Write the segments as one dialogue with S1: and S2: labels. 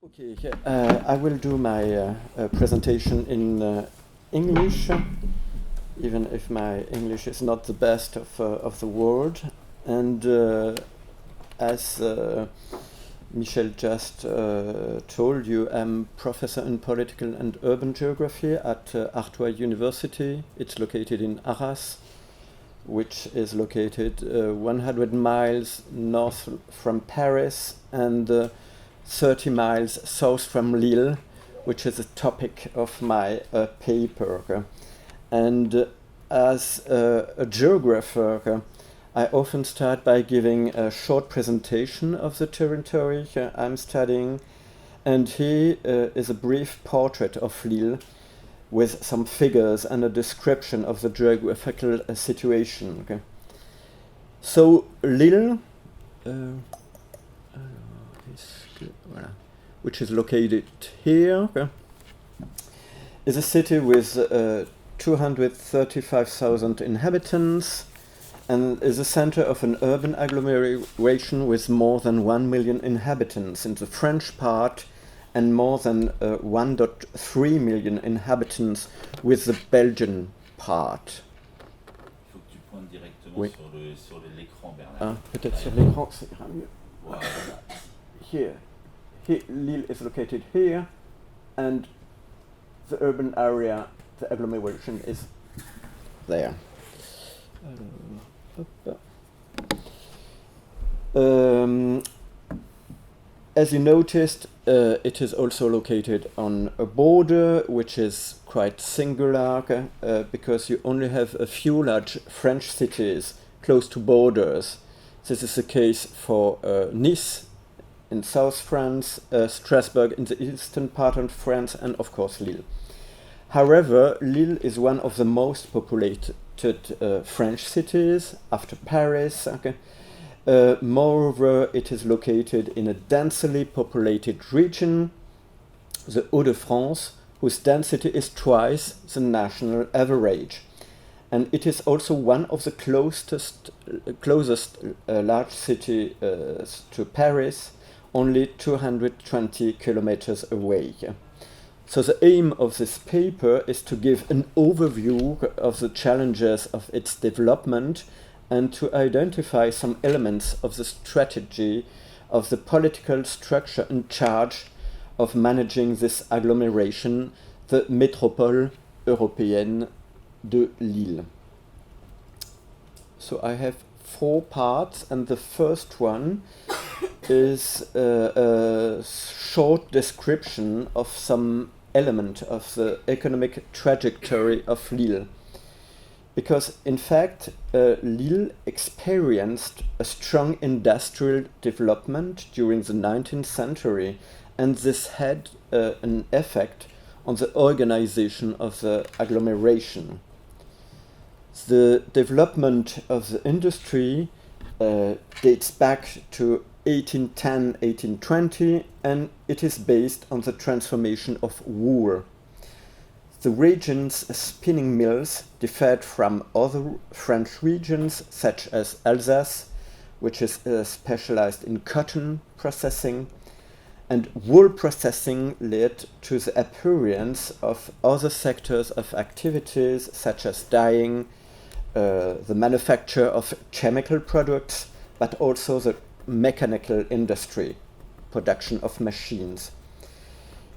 S1: Okay, I will do my presentation in English, even if my English is not the best of the world. And as Michel just told you, I'm professor in political and urban geography at Artois University. It's located in Arras, which is located 100 miles north from Paris and 30 miles south from Lille, which is the topic of my paper. And as a geographer, I often start by giving a short presentation of the territory I'm studying, and here is a brief portrait of Lille with some figures and a description of the geographical situation. So Lille, which is located here, is a city with 235,000 inhabitants and is the center of an urban agglomeration with more than 1 million inhabitants in the French part and more than 1.3 million inhabitants with the Belgian part.
S2: Il faut que tu pointes directement
S1: Oui.
S2: sur l'écran, Bernard.
S1: Ah, peut-être sur l'écran, ça ira mieux.
S2: Voilà.
S1: Here, Lille is located here, and the urban area, the agglomeration, is there. As you noticed, it is also located on a border, which is quite singular, because you only have a few large French cities close to borders. This is the case for Nice in South France, Strasbourg in the eastern part of France, and of course Lille. However, Lille is one of the most populated French cities after Paris. Moreover, it is located in a densely populated region, the Hauts-de-France, whose density is twice the national average. And it is also one of the closest large cities to Paris, only 220 kilometers away. So the aim of this paper is to give an overview of the challenges of its development and to identify some elements of the strategy of the political structure in charge of managing this agglomeration, the métropole européenne de Lille. So I have 4 parts, and the first one is a short description of some element of the economic trajectory of Lille. Because in fact, Lille experienced a strong industrial development during the 19th century, and this had an effect on the organization of the agglomeration. The development of the industry dates back to 1810-1820, and it is based on the transformation of wool. The region's spinning mills differed from other French regions, such as Alsace, which is specialized in cotton processing, and wool processing led to the appearance of other sectors of activities, such as dyeing, the manufacture of chemical products, but also the mechanical industry, production of machines.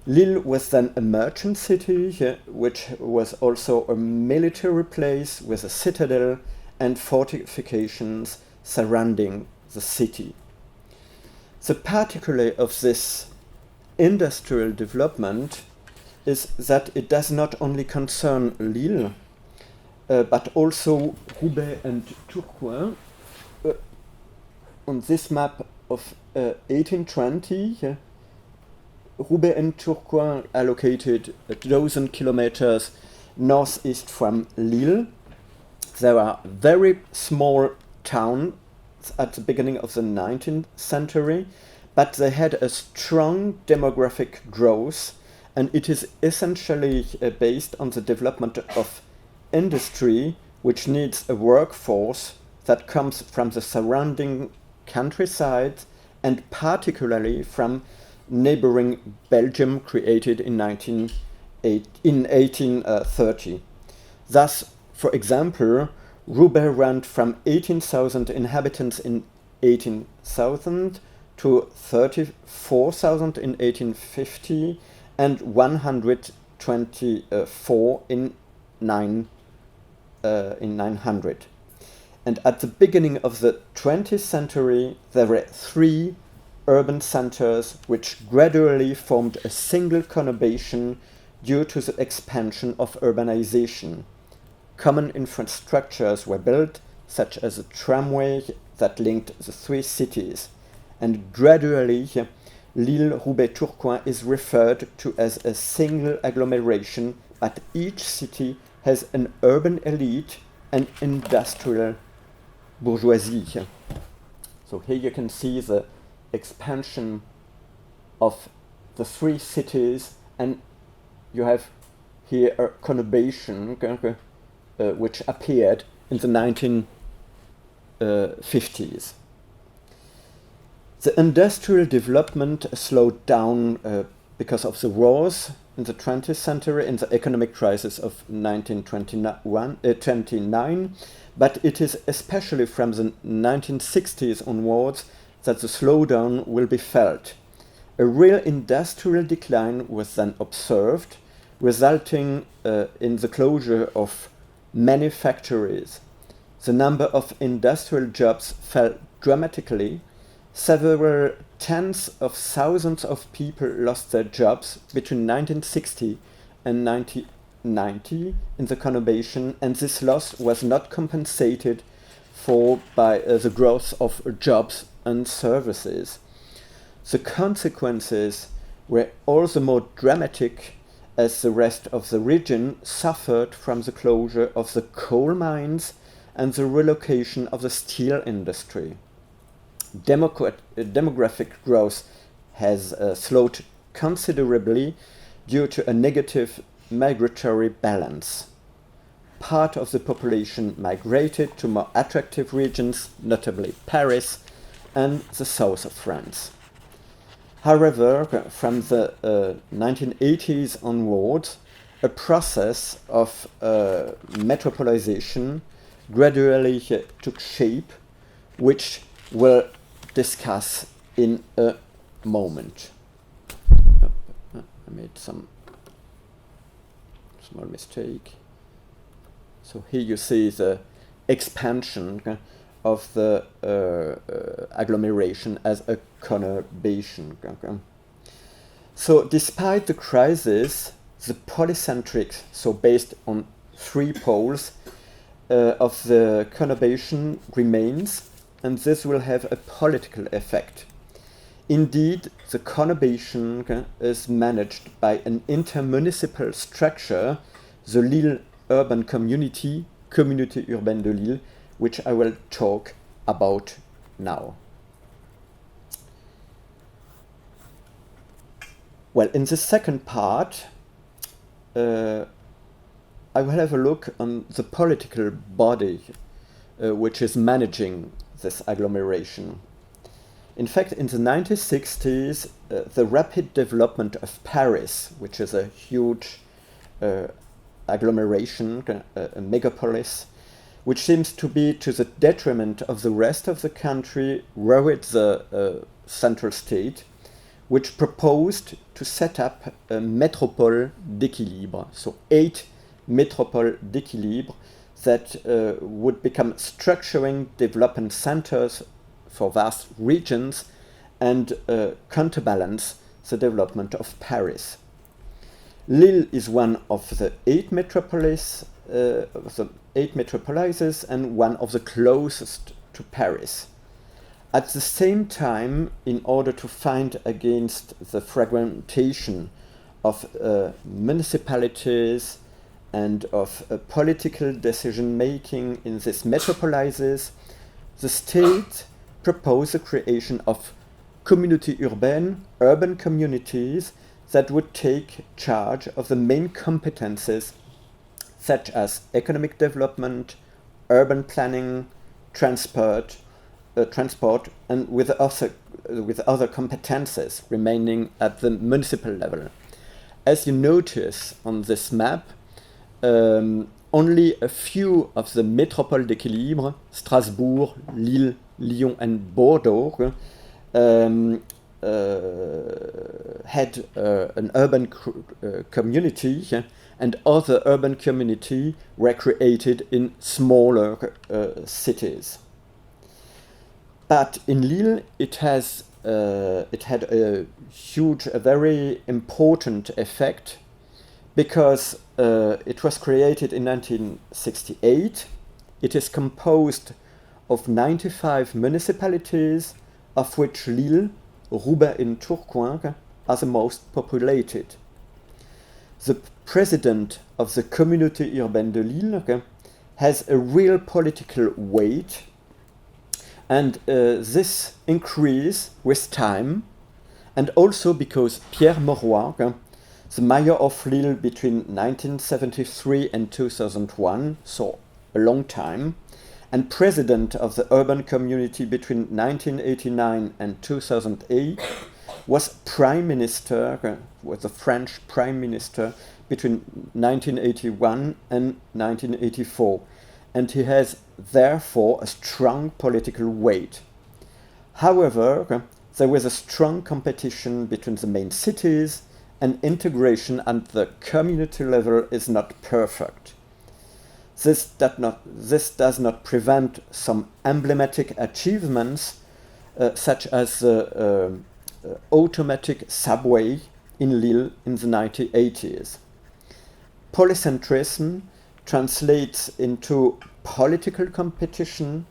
S1: Lille was then a merchant city, which was also a military place with a citadel and fortifications surrounding the city. The particular of this industrial development is that it does not only concern Lille, but also Roubaix and Tourcoing. On this map of 1820, Roubaix and Tourcoing are located 1,000 kilometers northeast from Lille. There are very small towns at the beginning of the 19th century, but they had a strong demographic growth, and it is essentially based on the development of industry, which needs a workforce that comes from the surrounding countryside and particularly from neighboring Belgium, created in 1830. Thus, for example, Roubaix went from 18,000 inhabitants in 18,000 to 34,000 in 1850 and 124 in 900. And at the beginning of the 20th century, there were 3 urban centers which gradually formed a single conurbation due to the expansion of urbanization. Common infrastructures were built, such as a tramway that linked the 3 cities, and gradually Lille, Roubaix, Tourcoing is referred to as a single agglomeration, but each city has an urban elite and industrial bourgeoisie. So here you can see the expansion of the 3 cities, and you have here a conurbation which appeared in the 1950s. The industrial development slowed down because of the wars in the 20th century and the economic crisis of 1929, but it is especially from the 1960s onwards that the slowdown will be felt. A real industrial decline was then observed, resulting in the closure of many factories. The number of industrial jobs fell dramatically. Several tens of thousands of people lost their jobs between 1960 and 1990 in the conurbation, and this loss was not compensated for by the growth of jobs and services. The consequences were all the more dramatic as the rest of the region suffered from the closure of the coal mines and the relocation of the steel industry. Demographic growth has slowed considerably due to a negative migratory balance. Part of the population migrated to more attractive regions, notably Paris and the south of France. However, from the 1980s onwards, a process of metropolization gradually took shape, which we'll discuss in a moment. I made some small mistake. So here you see the expansion of the agglomeration as a conurbation. So despite the crisis, the polycentric, so based on 3 poles of the conurbation remains, and this will have a political effect. Indeed, the conurbation is managed by an intermunicipal structure, the Lille Urban Community, Communauté Urbaine de Lille, which I will talk about now. Well, in the second part, I will have a look on the political body which is managing this agglomeration. In fact, in the 1960s, the rapid development of Paris, which is a huge agglomeration, a megapolis, which seems to be to the detriment of the rest of the country, worried the central state, which proposed to set up a métropole d'équilibre, so 8 métropoles d'équilibre that would become structuring development centers for vast regions and counterbalance the development of Paris. Lille is one of the 8 metropolises and one of the closest to Paris. At the same time, in order to fight against the fragmentation of municipalities and of political decision-making in these metropolises, the state proposed the creation of communautés urbaines, urban communities, that would take charge of the main competences such as economic development, urban planning, transport, transport and with other competences remaining at the municipal level. As you notice on this map, only a few of the métropoles d'équilibre, Strasbourg, Lille, Lyon and Bordeaux, had an urban community, and other urban community were created in smaller cities. But in Lille, it had a very important effect, because it was created in 1968. It is composed of 95 municipalities, of which Lille, Roubaix and Tourcoing are the most populated. The president of the Communauté urbaine de Lille has a real political weight, and this increase with time, and also because Pierre Mauroy, the mayor of Lille between 1973 and 2001, so a long time, and president of the urban community between 1989 and 2008, was prime minister, was the French prime minister between 1981 and 1984, and he has therefore a strong political weight. However, there was a strong competition between the main cities, and integration at the community level is not perfect. This does not prevent some emblematic achievements, such as the automatic subway in Lille in the 1980s. Polycentrism translates into political competition,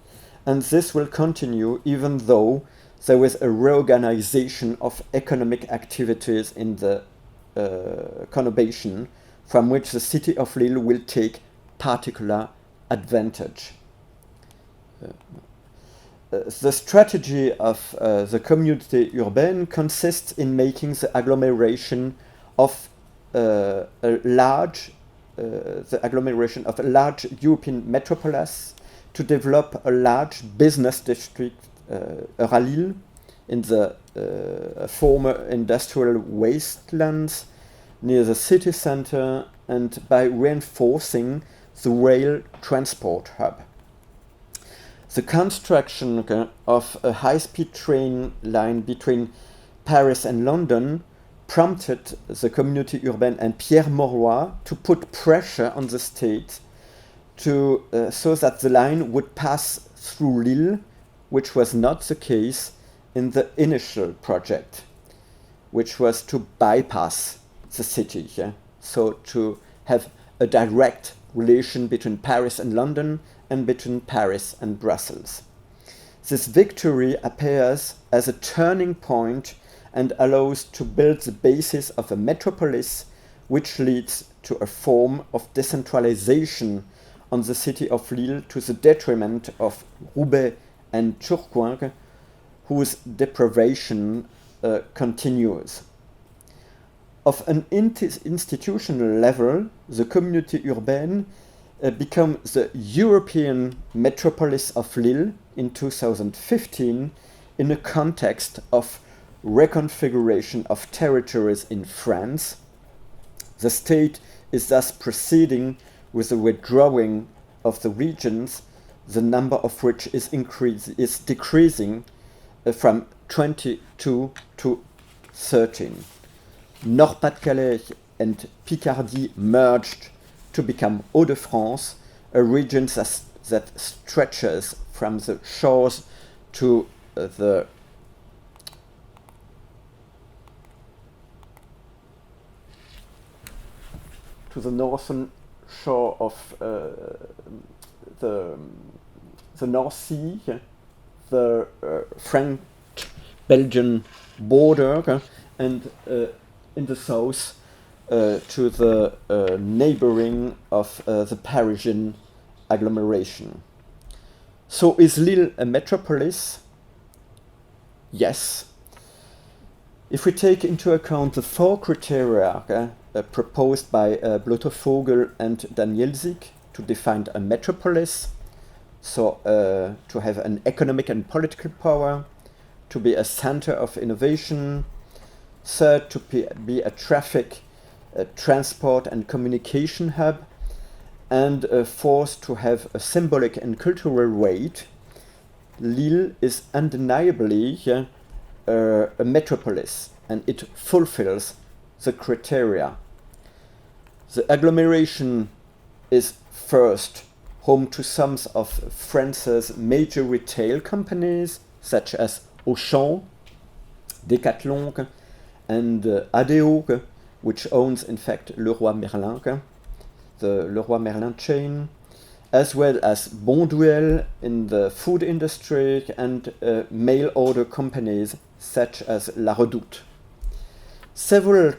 S1: and this will continue even though there is a reorganization of economic activities in the conurbation, from which the city of Lille will take particular advantage. The strategy of the Communauté urbaine consists in making the agglomeration of a large European metropolis to develop a large business district, Euralille, in the former industrial wastelands near the city center, and by reinforcing the rail transport hub. The construction of a high-speed train line between Paris and London prompted the Communauté urbaine and Pierre Mauroy to put pressure on the state so that the line would pass through Lille, which was not the case in the initial project, which was to bypass the city, so to have a direct relation between Paris and London and between Paris and Brussels. This victory appears as a turning point and allows to build the basis of a metropolis, which leads to a form of decentralization on the city of Lille to the detriment of Roubaix and Tourcoing, whose deprivation continues. Of an institutional level, the Communauté urbaine became the European metropolis of Lille in 2015 in a context of reconfiguration of territories in France. The state is thus proceeding with the withdrawing of the regions, the number of which is decreasing from 22 to 13. Nord-Pas-de-Calais and Picardy merged to become Hauts-de-France, a region that stretches from the shores to the northern shore of the North Sea, the French-Belgian border, and in the south to the neighboring of the Parisian agglomeration. So is Lille a metropolis? Yes. If we take into account the four criteria proposed by Blotto-Vogel and Danielzik to define a metropolis: So to have an economic and political power, to be a center of innovation. Third, to be a traffic, transport and communication hub. And fourth, to have a symbolic and cultural weight. Lille is undeniably a metropolis, and it fulfills the criteria. The agglomeration is first home to some of France's major retail companies, such as Auchan, Decathlon, and Adeo, which owns in fact Leroy Merlin, the Leroy Merlin chain, as well as Bonduelle in the food industry and mail order companies such as La Redoute. Several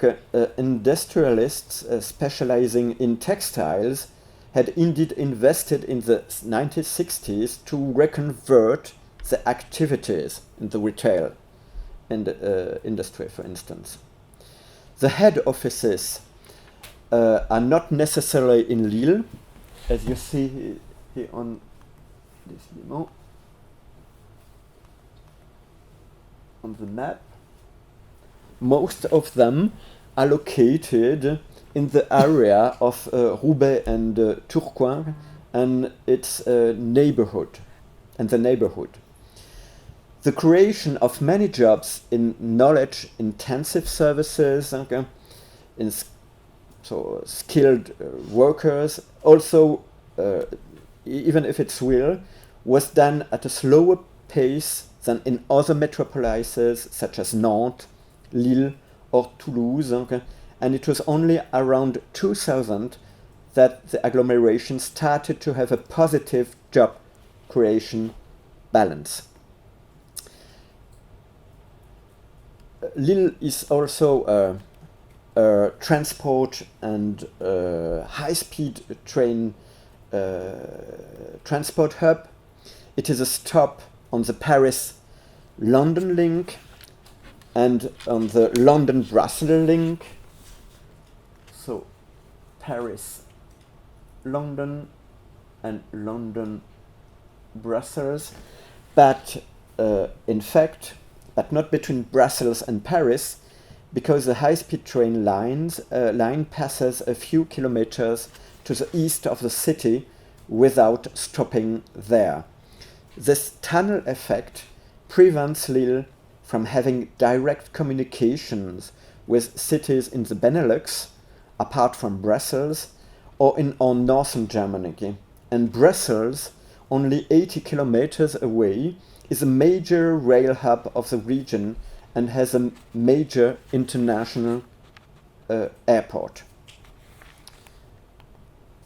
S1: industrialists specializing in textiles had indeed invested in the 1960s to reconvert the activities in the retail and industry, for instance. The head offices are not necessarily in Lille, as you see here on this memo, on the map. Most of them are located in the area of Roubaix and Tourcoing and its neighborhood, and the neighborhood. The creation of many jobs in knowledge-intensive services, in so skilled workers, also, even if it's real, was done at a slower pace than in other metropolises such as Nantes, Lille or Toulouse, and it was only around 2000 that the agglomeration started to have a positive job creation balance. Lille is also a transport and high-speed train transport hub. It is a stop on the Paris-London link and on the London-Brussels link. So Paris, London and London-Brussels, but in fact, but not between Brussels and Paris, because the high-speed train line passes a few kilometers to the east of the city without stopping there. This tunnel effect prevents Lille from having direct communications with cities in the Benelux, apart from Brussels, or in northern Germany. And Brussels, only 80 kilometers away, is a major rail hub of the region and has a major international airport.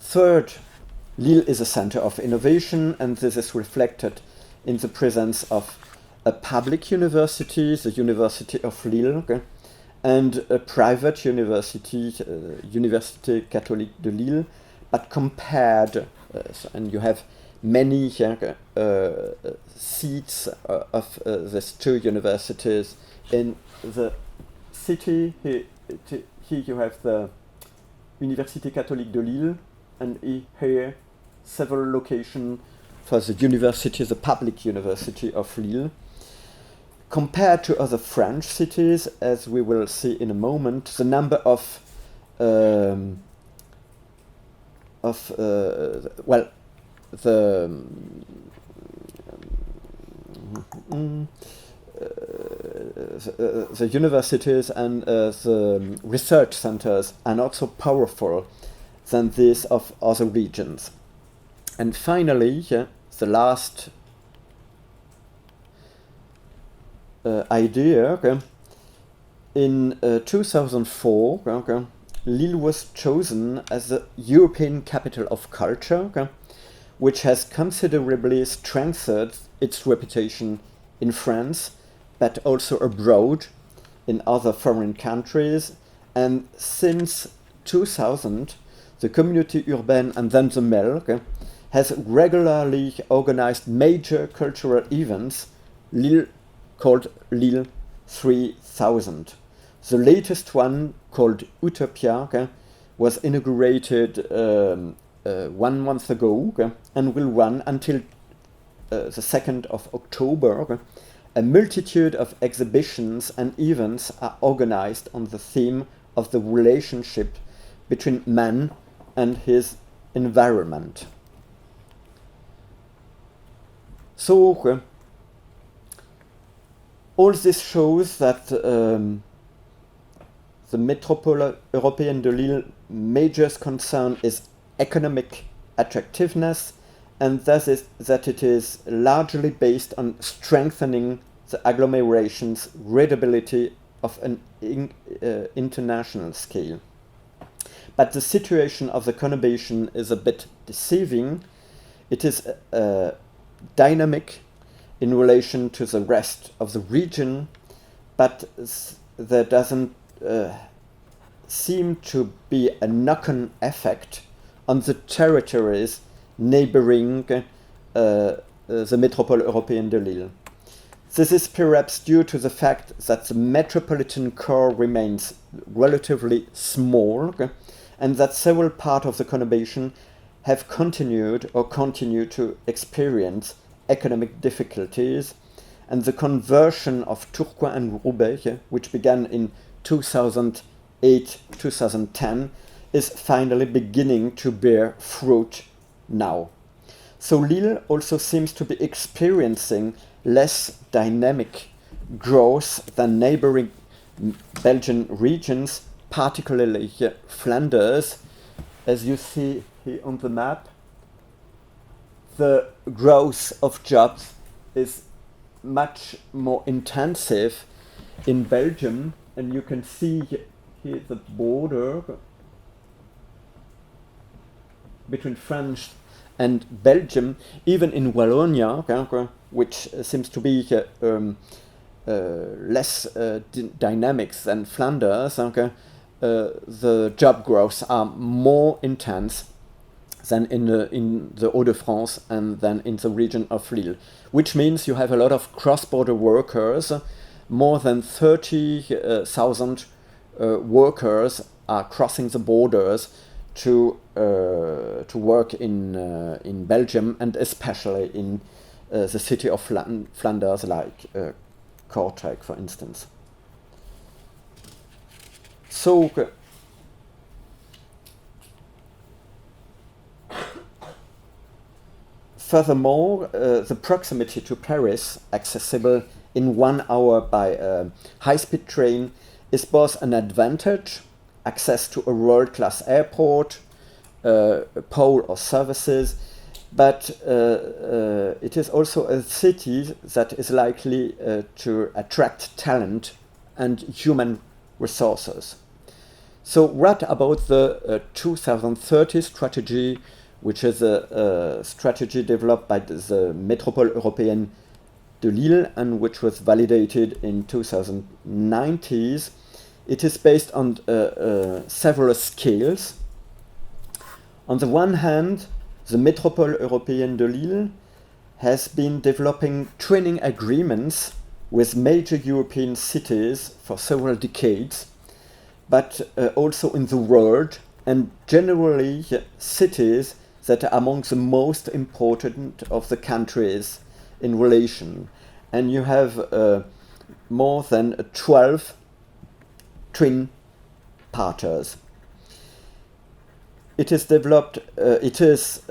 S1: Third, Lille is a center of innovation, and this is reflected in the presence of a public university, the University of Lille, and a private university, Université Catholique de Lille, but compared, and you have many seats of these two universities in the city. Here you have the Université Catholique de Lille, and here several locations for the university, the public University of Lille. Compared to other French cities, as we will see in a moment, the number of the universities and the research centers are not so powerful than these of other regions. And finally, the last idea, in 2004, Lille was chosen as the European Capital of Culture, which has considerably strengthened its reputation in France, but also abroad in other foreign countries. And since 2000, the Communauté Urbaine and then the MEL has regularly organized major cultural events, called Lille 3000. The latest one, called Utopia, was inaugurated 1 month ago and will run until the 2nd of October, a multitude of exhibitions and events are organized on the theme of the relationship between man and his environment. So, all this shows that the métropole européenne de Lille major concern is economic attractiveness, and that it is largely based on strengthening the agglomeration's readability of an international scale. But the situation of the conurbation is a bit deceiving. It is dynamic in relation to the rest of the region, but there doesn't seem to be a knock-on effect on the territories neighboring the métropole européenne de Lille. This is perhaps due to the fact that the metropolitan core remains relatively small, and that several parts of the conurbation have continued or continue to experience economic difficulties, and the conversion of Tourcoing and Roubaix, which began in 2008-2010, is finally beginning to bear fruit now. So Lille also seems to be experiencing less dynamic growth than neighboring Belgian regions, particularly Flanders. As you see here on the map, the growth of jobs is much more intensive in Belgium, and you can see here the border between France and Belgium, even in Wallonia, which seems to be less dynamics than Flanders, the job growths are more intense than in the Hauts-de-France and than in the region of Lille, which means you have a lot of cross-border workers. More than 30,000 workers are crossing the borders to work in Belgium, and especially in the city of Flanders, like Kortrijk, for instance. So, furthermore, the proximity to Paris, accessible in 1 hour by a high-speed train, is both an advantage, access to a world-class airport, pole or services, but it is also a city that is likely to attract talent and human resources. So what about the 2030 strategy, which is a strategy developed by the Métropole Européenne de Lille and which was validated in 2090s? It is based on several scales. On the one hand, the Métropole Européenne de Lille has been developing training agreements with major European cities for several decades, but also in the world, and generally cities that are among the most important of the countries in relation. And you have more than 12 twin partners. It is developed, these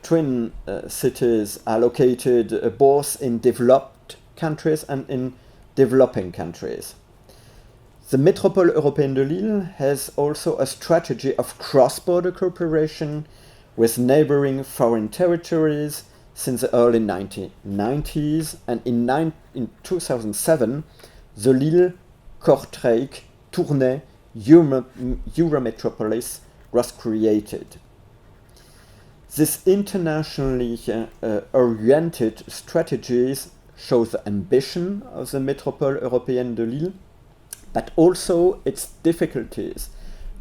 S1: twin cities are located both in developed countries and in developing countries. The Métropole Européenne de Lille has also a strategy of cross-border cooperation with neighboring foreign territories since the early 1990s, and in 2007, the Lille-Kortrijk-Tournai Eurometropolis was created. These internationally oriented strategies show the ambition of the Métropole Européenne de Lille, but also its difficulties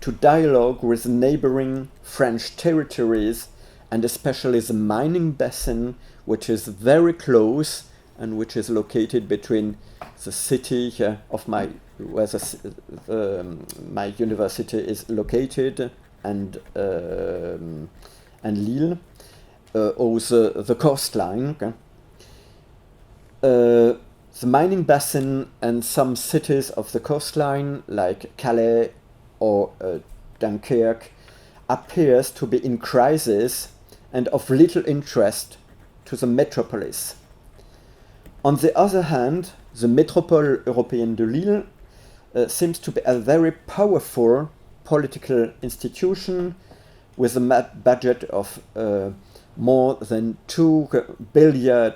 S1: to dialogue with neighboring French territories, and especially the mining basin, which is very close and which is located between the city of where my university is located and Lille, or the coastline. Okay? The mining basin and some cities of the coastline, like Calais or Dunkirk, appears to be in crisis and of little interest to the metropolis. On the other hand, the Métropole Européenne de Lille seems to be a very powerful political institution with a budget of more than 2 billion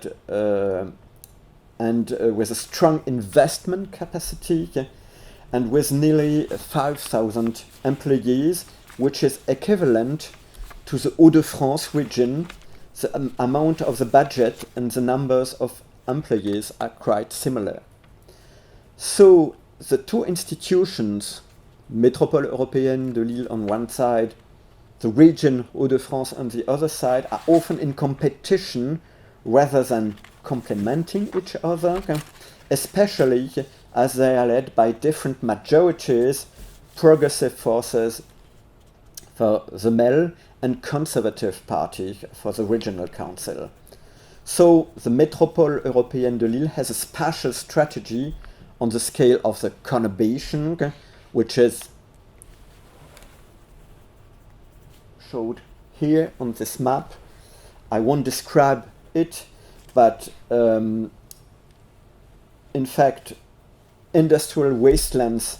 S1: and with a strong investment capacity and with nearly 5,000 employees, which is equivalent to the Hauts-de-France region. The amount of the budget and the numbers of employees are quite similar. So the two institutions, Métropole Européenne de Lille on one side, the region Hauts-de-France on the other side, are often in competition rather than complementing each other, especially as they are led by different majorities, progressive forces for the MEL and conservative party for the regional council. So the Métropole Européenne de Lille has a spatial strategy on the scale of the conurbation, which is showed here on this map. I won't describe it, but in fact, industrial wastelands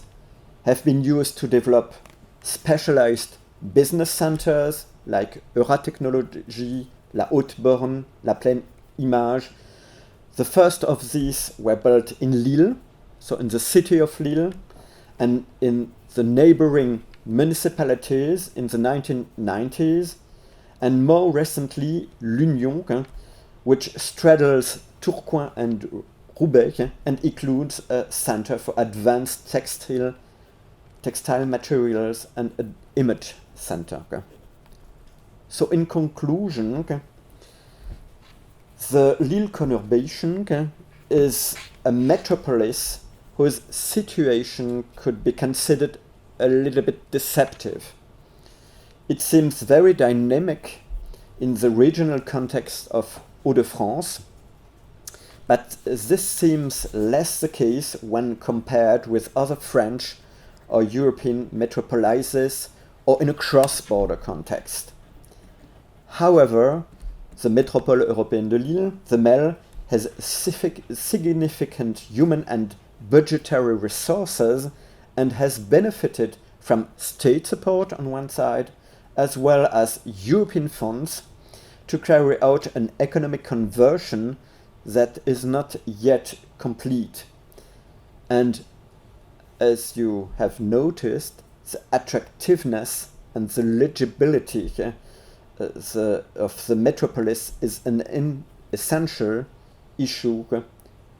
S1: have been used to develop specialized business centers like Euratechnologie, La Haute-Borne, La Plaine Image. The first of these were built in Lille, so in the city of Lille, and in the neighboring municipalities in the 1990s, and more recently L'Union, which straddles Tourcoing and Roubaix and includes a center for advanced textile materials and an image center. So in conclusion, the Lille conurbation is a metropolis whose situation could be considered a little bit deceptive. It seems very dynamic in the regional context of Hauts-de-France, but this seems less the case when compared with other French or European metropolises or in a cross-border context. However, the Métropole Européenne de Lille, the MEL, has significant human and budgetary resources and has benefited from state support on one side, as well as European funds to carry out an economic conversion that is not yet complete. And as you have noticed, the attractiveness and the legibility of the metropolis is an essential issue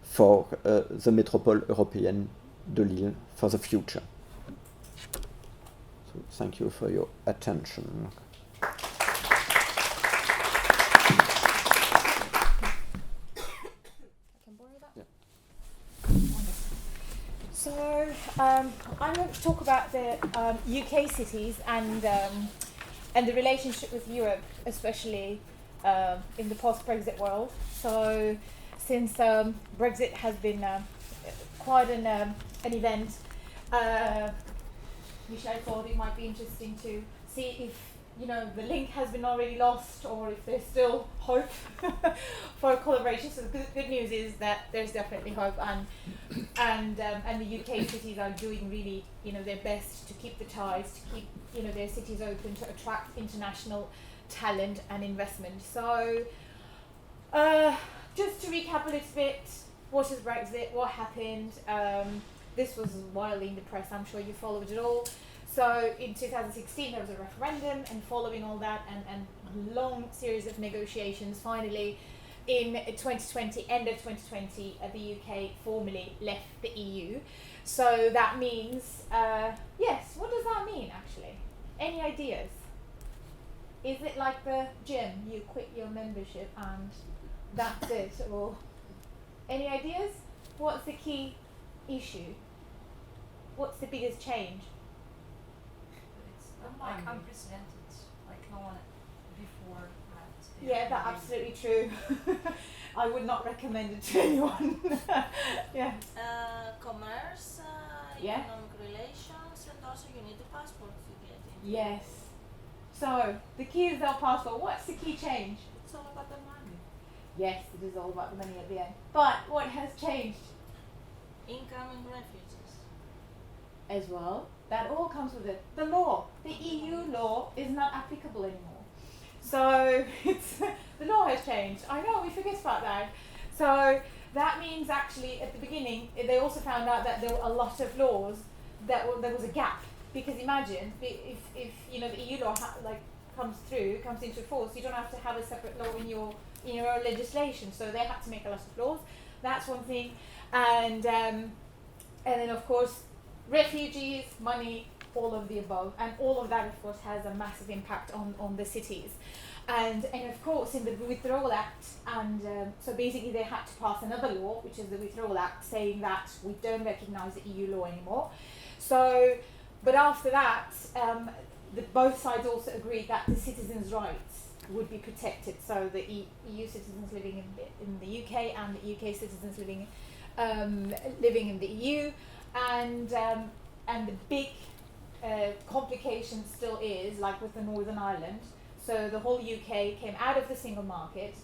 S1: for the Métropole Européenne de Lille for the future. So thank you for your attention.
S3: So I'm going to talk about the UK cities and the relationship with Europe, especially in the post-Brexit world. So since Brexit has been quite an event, which I thought it might be interesting to see if the link has been already lost or if there's still hope for collaboration. So the good news is that there's definitely hope, and the UK cities are doing really their best to keep the ties, to keep their cities open, to attract international talent and investment. So just to recap a little bit, what is Brexit? What happened? This was wildly in the press. I'm sure you followed it all. So in 2016 there was a referendum, and following all that and a long series of negotiations, finally in 2020, end of 2020, the UK formally left the EU. So that means, yes, what does that mean actually? Any ideas? Is it like the gym, you quit your membership and that's it? Or any ideas? What's the key issue? What's the biggest change?
S4: It's like unprecedented, like no one before had
S3: Yeah, that's absolutely true. I would not recommend it to anyone. Yeah.
S4: Commerce,
S3: Yeah.
S4: economic relations, and also you need a passport to get in.
S3: Yes. So the key is our passport. What's the key change?
S4: It's all about the money.
S3: Yes, it is all about the money at the end. But what has changed
S4: Incoming refugees.
S3: as well? That all comes with it. The law, the EU law, is not applicable anymore. So it's the law has changed. I know, we forget about that. So that means actually at the beginning they also found out that there were a lot of laws that there was a gap, because imagine if you know the EU law comes into force, you don't have to have a separate law in your own legislation. So they had to make a lot of laws. That's one thing, and then of course refugees, money, all of the above, and all of that of course has a massive impact on the cities. And of course in the Withdrawal Act, and so basically they had to pass another law, which is the Withdrawal Act, saying that we don't recognise the EU law anymore. So, but after that, both sides also agreed that the citizens' rights would be protected. So the EU citizens living in the UK and the UK citizens living in the EU, and the big complication still is like with the Northern Ireland. So the whole UK came out of the single market,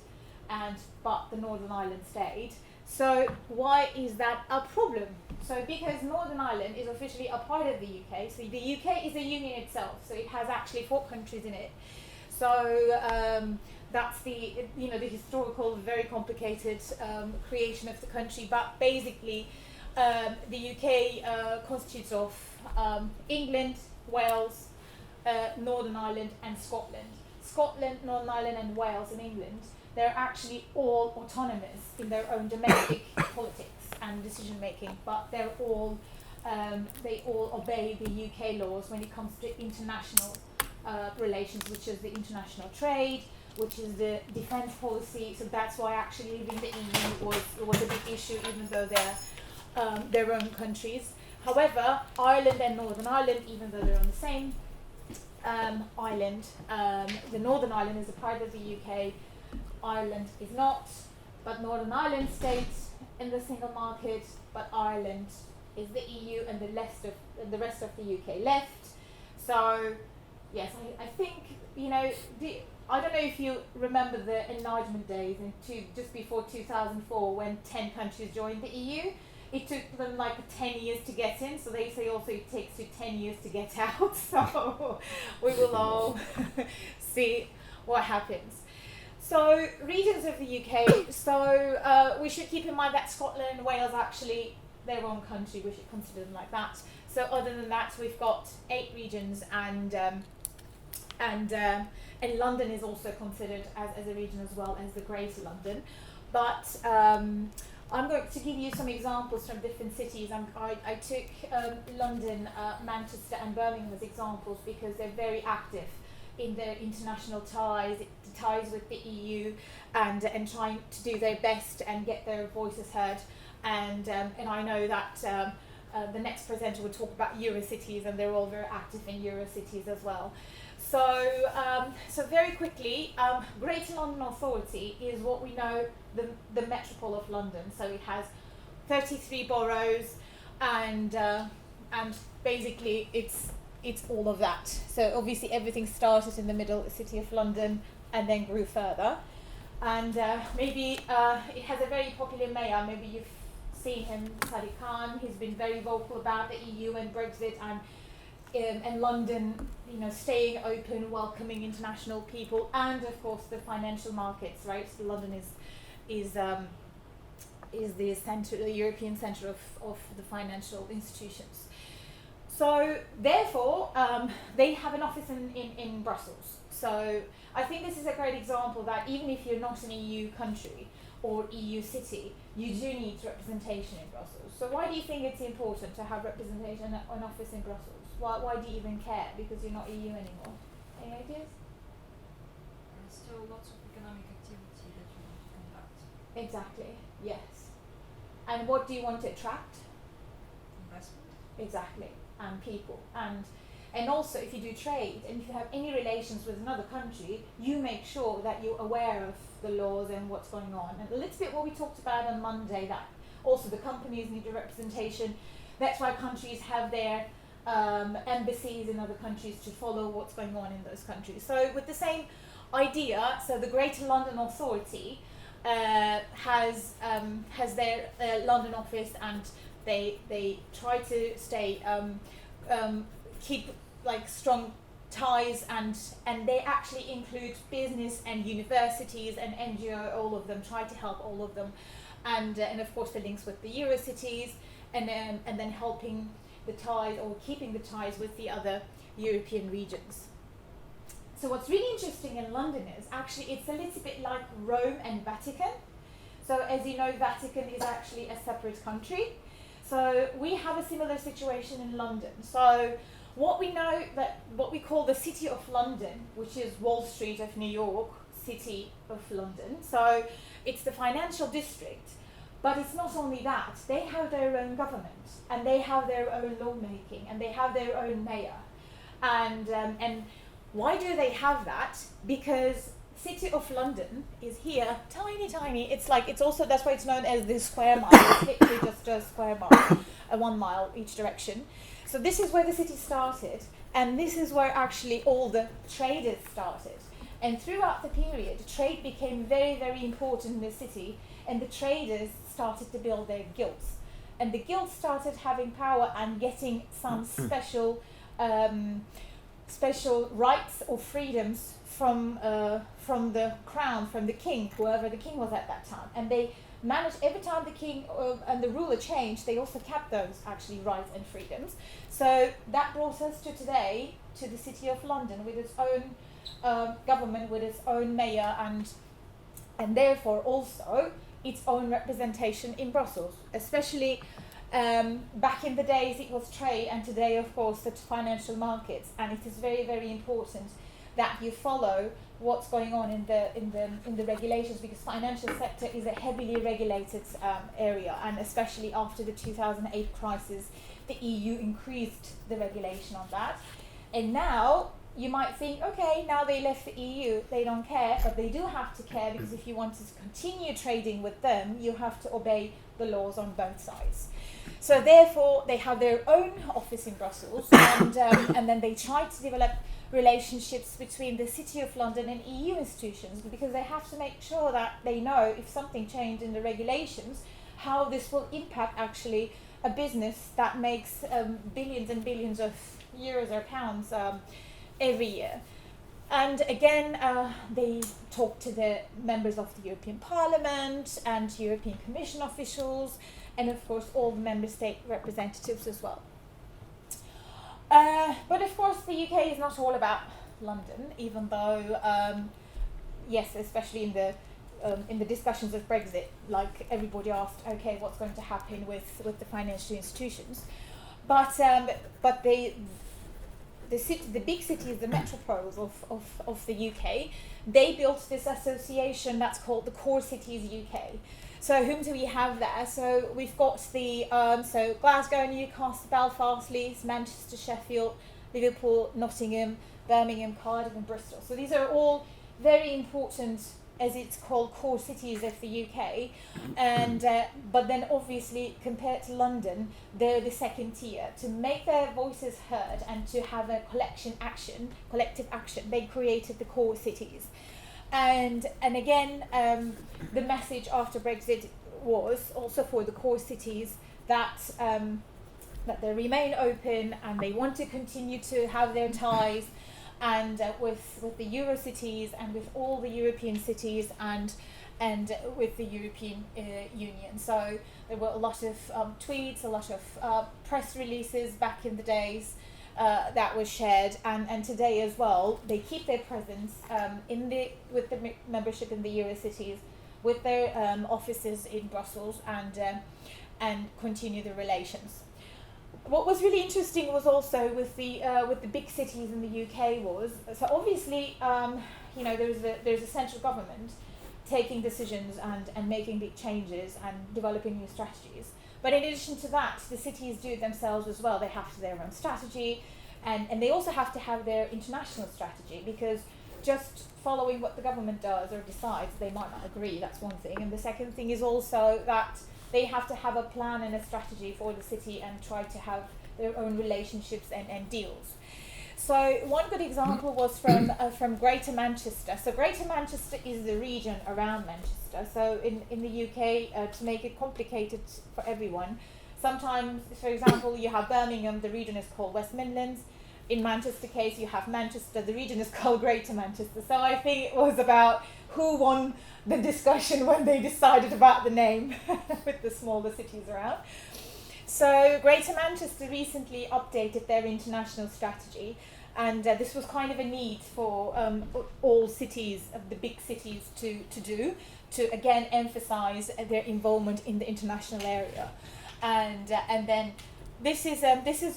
S3: but the Northern Ireland stayed. So why is that a problem? So because Northern Ireland is officially a part of the UK, so the UK is a union itself, so it has actually 4 countries in it. So that's the historical, very complicated creation of the country. But basically, the UK constitutes of England, Wales, Northern Ireland, and Scotland. Scotland, Northern Ireland, and Wales and England, they're actually all autonomous in their own domestic politics and decision making, but they all obey the UK laws when it comes to international relations, which is the international trade, which is the defence policy. So that's why actually leaving the EU was a big issue, even though they're their own countries. However, Ireland and Northern Ireland, even though they're on the same island, the Northern Ireland is a part of the UK, Ireland is not, but Northern Ireland stays in the single market, but Ireland is the EU, and the rest of the UK left. So yes, I think, I don't know if you remember the enlargement days just before 2004 when 10 countries joined the EU. It took them like 10 years to get in, so they say also it takes you 10 years to get out. So we will all see what happens. So regions of the UK. So we should keep in mind that Scotland and Wales are actually their own country. We should consider them like that. So other than that, we've got 8 regions, and London is also considered as a region as well as the Greater London. But I'm going to give you some examples from different cities. I took London, Manchester and Birmingham as examples because they're very active in their international ties with the EU, and trying to do their best and get their voices heard. And I know that the next presenter will talk about Eurocities, and they're all very active in Eurocities as well. So very quickly, Greater London Authority is what we know the metropole of London. So it has 33 boroughs, and basically it's all of that. So obviously everything started in the middle city of London and then grew further. And maybe it has a very popular mayor. Maybe you've seen him, Sadiq Khan. He's been very vocal about the EU and Brexit, and London, staying open, welcoming international people, and of course the financial markets, right? So London is the center, the European centre of the financial institutions. So therefore, they have an office in Brussels. So I think this is a great example that even if you're not an EU country or EU city, you do need representation in Brussels. So why do you think it's important to have representation, an office in Brussels? Why do you even care? Because you're not EU anymore. Any ideas?
S4: There's still lots of economic activity that you want to conduct.
S3: Exactly, yes. And what do you want to attract?
S4: Investment.
S3: Exactly, and people. And And also, if you do trade and if you have any relations with another country, you make sure that you're aware of the laws and what's going on. And a little bit what we talked about on Monday, that also the companies need a representation. That's why countries have their embassies in other countries to follow what's going on in those countries. So with the same idea, so the Greater London Authority has their London office, and they try to stay keep like strong ties, and they actually include business and universities and NGO, all of them, try to help all of them, and of course the links with the Eurocities, and then helping the ties or keeping the ties with the other European regions. So what's really interesting in London is actually it's a little bit like Rome and Vatican. So as you know, Vatican is actually a separate country. So we have a similar situation in London. So what we know, that what we call the City of London, which is Wall Street of New York, City of London. So it's the financial district, but it's not only that. They have their own government, and they have their own lawmaking, and they have their own mayor. And why do they have that? Because City of London is here, tiny. It's also, that's why it's known as the square mile. It's literally just a square mile, 1 mile each direction. So this is where the city started, and this is where actually all the traders started. And throughout the period, trade became very, very important in the city, and the traders started to build their guilds. And the guilds started having power and getting some special rights or freedoms from the crown, from the king, whoever the king was at that time. And they managed, every time the king and the ruler changed, they also kept those actually rights and freedoms. So that brought us to today, to the City of London with its own government, with its own mayor, and therefore also its own representation in Brussels, especially back in the days it was trade, and today of course it's financial markets. And it is very, very important that you follow what's going on in the regulations, because financial sector is a heavily regulated area, and especially after the 2008 crisis, the EU increased the regulation on that. And now you might think, okay, now they left the EU, they don't care, but they do have to care, because if you want to continue trading with them, you have to obey the laws on both sides. So therefore, they have their own office in Brussels, and then they try to develop relationships between the City of London and EU institutions, because they have to make sure that they know if something changed in the regulations, how this will impact actually a business that makes billions and billions of euros or pounds every year. And again, they talk to the members of the European Parliament and European Commission officials, and of course all the member state representatives as well. But of course the UK is not all about London, even though, yes, especially in the discussions of Brexit, like everybody asked, okay, what's going to happen with the financial institutions? But the big cities, the metropoles of the UK, they built this association that's called the Core Cities UK. So whom do we have there? So we've got the so Glasgow, Newcastle, Belfast, Leeds, Manchester, Sheffield, Liverpool, Nottingham, Birmingham, Cardiff and Bristol. So these are all very important, as it's called, core cities of the UK. And but then obviously compared to London, they're the second tier. To make their voices heard and to have a collective action, they created the core cities. And again, the message after Brexit was also for the core cities that they remain open and they want to continue to have their ties, and with the Eurocities and with all the European cities and with the European Union. So there were a lot of tweets, a lot of press releases back in the days that was shared, and today as well. They keep their presence with the membership in the Eurocities, with their offices in Brussels, and continue the relations. What was really interesting was also with the big cities in the UK was, so obviously there's a central government taking decisions and making big changes and developing new strategies. But in addition to that, the cities do it themselves as well. They have their own strategy. And they also have to have their international strategy, because just following what the government does or decides, they might not agree. That's one thing. And the second thing is also that they have to have a plan and a strategy for the city and try to have their own relationships and deals. So one good example was from Greater Manchester. So Greater Manchester is the region around Manchester. So in the UK, to make it complicated for everyone, sometimes, for example, you have Birmingham, the region is called West Midlands. In Manchester case, you have Manchester, the region is called Greater Manchester. So I think it was about who won the discussion when they decided about the name with the smaller cities around. So Greater Manchester recently updated their international strategy, and this was kind of a need for all cities, the big cities, to do, to again emphasize their involvement in the international area. And then this is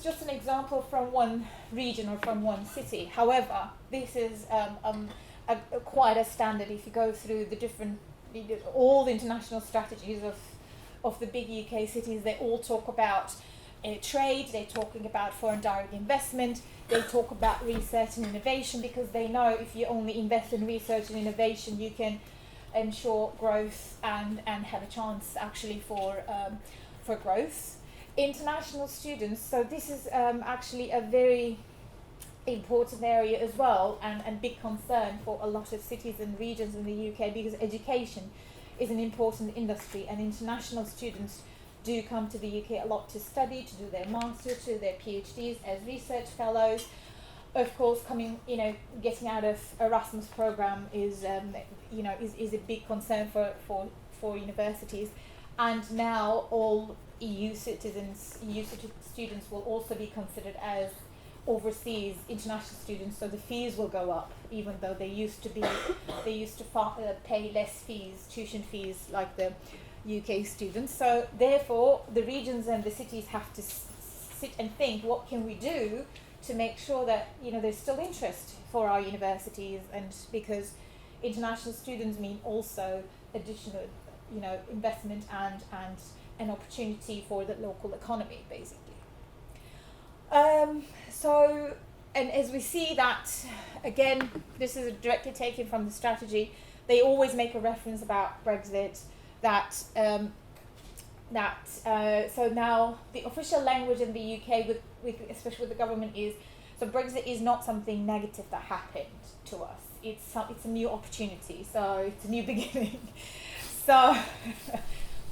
S3: just an example from one region or from one city. However, this is quite a standard if you go through all the international strategies of the big UK cities. They all talk about trade, they're talking about foreign direct investment, they talk about research and innovation, because they know if you only invest in research and innovation, you can ensure growth and have a chance actually for growth. International students, so this is actually a very important area as well, and big concern for a lot of cities and regions in the UK, because education is an important industry, and international students do come to the UK a lot to study, to do their masters, to do their PhDs as research fellows. Of course, getting out of Erasmus program is a big concern for universities, and now all EU students will also be considered as overseas international students, so the fees will go up, even though they used to pay less fees, tuition fees, like the UK students. So therefore, the regions and the cities have to sit and think, what can we do to make sure that there's still interest for our universities, and because international students mean also additional investment and an opportunity for the local economy, basically. And as we see that, again, this is directly taken from the strategy, they always make a reference about Brexit, so now the official language in the UK, especially with the government, is, so Brexit is not something negative that happened to us. It's a new opportunity, so it's a new beginning. So,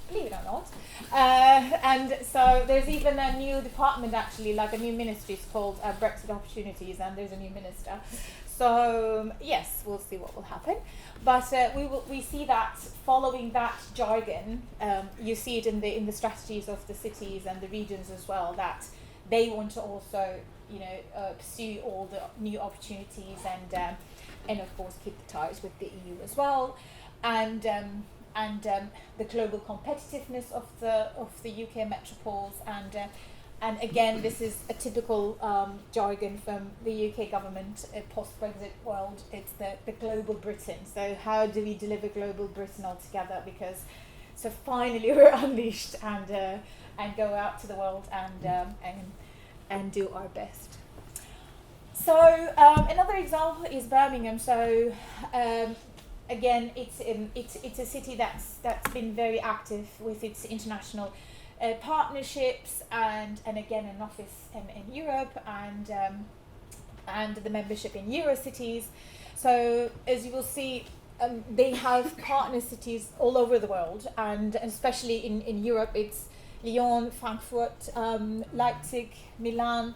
S3: believe it or not. And so there's even a new department, actually, like a new ministry. It's called Brexit Opportunities, and there's a new minister. So yes, we'll see what will happen. But we see that following that jargon, you see it in the strategies of the cities and the regions as well, that they want to also pursue all the new opportunities and of course keep the ties with the EU as well, and the global competitiveness of the UK metropoles, and again, this is a typical jargon from the UK government, post-Brexit world. It's the global Britain. So how do we deliver global Britain altogether? Because so finally we're unleashed and go out to the world and do our best. So another example is Birmingham. So again, it's a city that's been very active with its international partnerships and again an office in Europe and the membership in Eurocities. So as you will see, they have partner cities all over the world, and especially in Europe, it's Lyon, Frankfurt, Leipzig, Milan,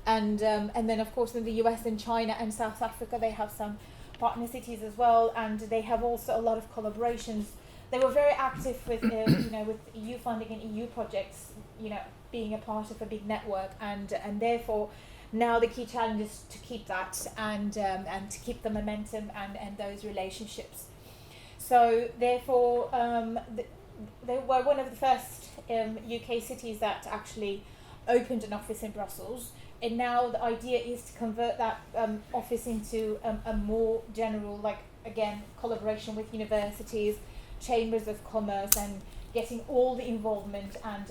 S3: and then of course in the US and China and South Africa they have some partner cities as well, and they have also a lot of collaborations. They were very active with with EU funding and EU projects, being a part of a big network, and therefore now the key challenge is to keep that and to keep the momentum and those relationships. So therefore they were one of the first UK cities that actually opened an office in Brussels, and now the idea is to convert that office into a more general, like again, collaboration with universities, chambers of commerce, and getting all the involvement and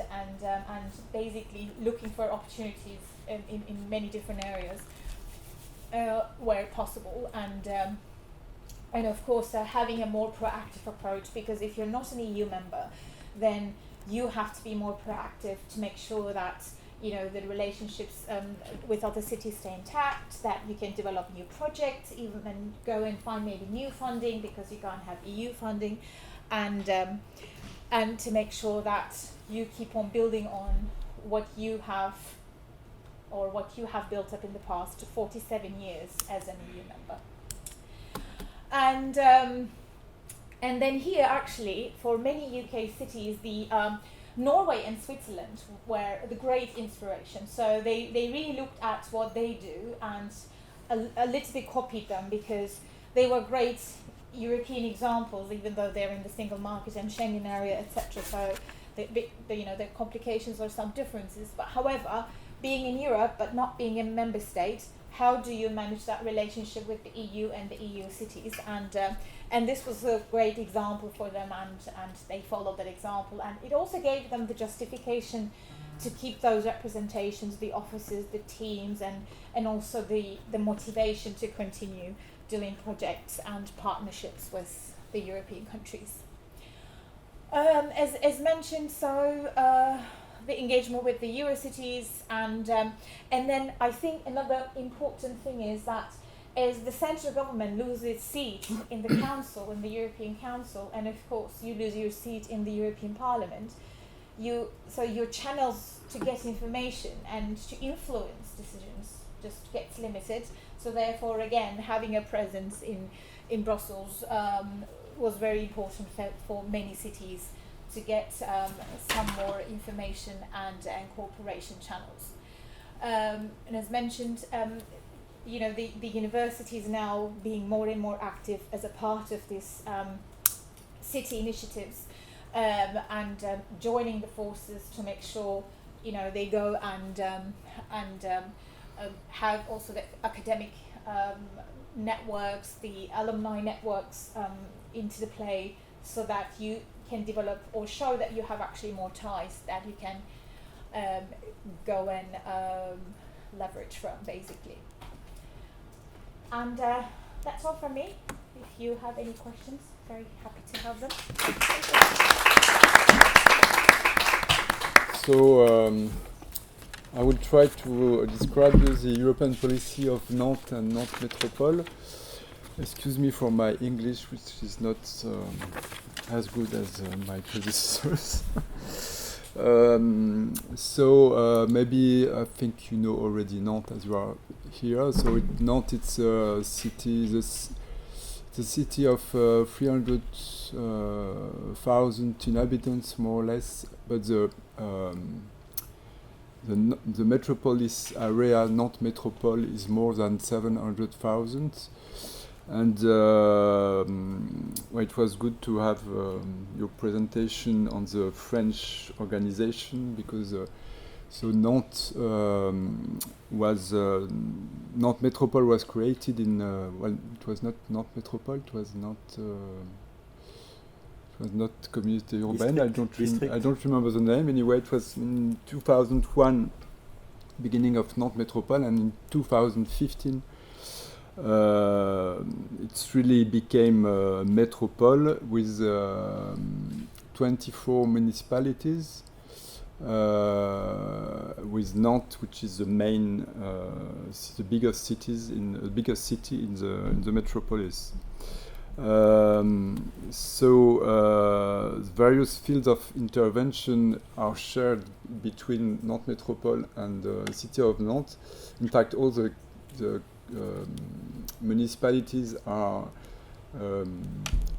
S3: basically looking for opportunities in many different areas where possible, and of course having a more proactive approach, because if you're not an EU member, then you have to be more proactive to make sure that the relationships with other cities stay intact, that you can develop new projects, even and go and find maybe new funding because you can't have EU funding, and to make sure that you keep on building on what you have built up in the past 47 years as an EU member. And then here, actually, for many UK cities, the Norway and Switzerland were the great inspiration. So they really looked at what they do and a little bit copied them, because they were great European examples, even though they're in the single market and Schengen area, etc. So there are complications or some differences. But however, being in Europe but not being a member state, how do you manage that relationship with the EU and the EU cities? And this was a great example for them, and they followed that example. And it also gave them the justification to keep those representations, the offices, the teams, and also the motivation to continue doing projects and partnerships with the European countries. As mentioned, so the engagement with the Eurocities, and then I think another important thing is that as the central government loses its seat in the council, in the European Council, and of course you lose your seat in the European Parliament, so your channels to get information and to influence decisions just gets limited. So therefore, again, having a presence in Brussels was very important for many cities to get some more information and cooperation channels. And as mentioned, the universities now being more and more active as a part of this city initiatives, and joining the forces to make sure they go and have also the academic networks, the alumni networks into the play, so that you can develop or show that you have actually more ties that you can go and leverage from, basically. And that's all from me. If you have any questions, very happy to have them.
S5: So I will try to describe you the European policy of Nantes and Nantes Métropole. Excuse me for my English, which is not as good as my predecessors. Maybe I think you know already Nantes as you are here. So Nantes, it's a city, the city of 300,000 inhabitants, more or less, but the metropolis area, Nantes Métropole, is more than 700,000. And it was good to have your presentation on the French organization, because Nantes was Nantes Métropole was created in it was not Nantes Métropole, it was not community urbaine. I don't remember the name. Anyway, it was in 2001, beginning of Nantes Métropole, and in 2015. It really became a metropole with 24 municipalities, with Nantes, which is the main, the biggest city in the metropolis. Various fields of intervention are shared between Nantes Métropole and the city of Nantes. In fact, all the municipalities are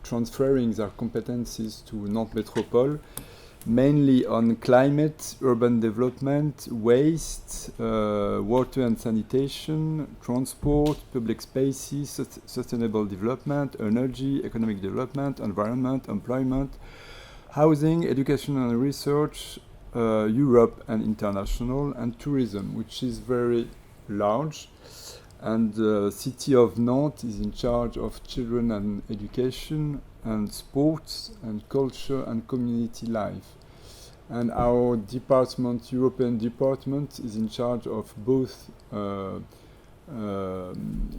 S5: transferring their competencies to Nantes Métropole, mainly on climate, urban development, waste, water and sanitation, transport, public spaces, sustainable development, energy, economic development, environment, employment, housing, education and research, Europe and international, and tourism, which is very large. And the city of Nantes is in charge of children and education, and sports and culture and community life. And our department, European department, is in charge of both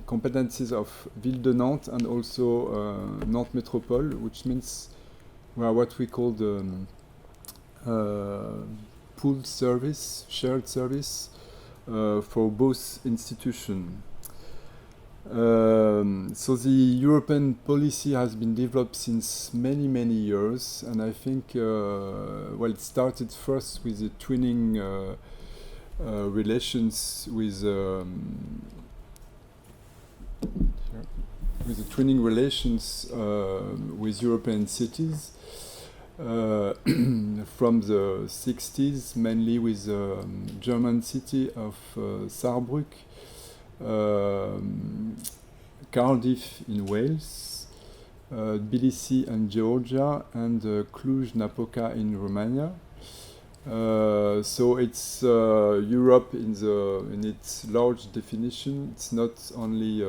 S5: competencies of Ville de Nantes and also Nantes Métropole, which means we are what we call the pooled service, shared service for both institutions. So the European policy has been developed since many years, and I think it started first with the twinning relations with the twinning relations with European cities from the 60s, mainly with the German city of Saarbrück, Cardiff in Wales, Tbilisi and Georgia, and Cluj-Napoca in Romania. So it's Europe in its large definition. It's not only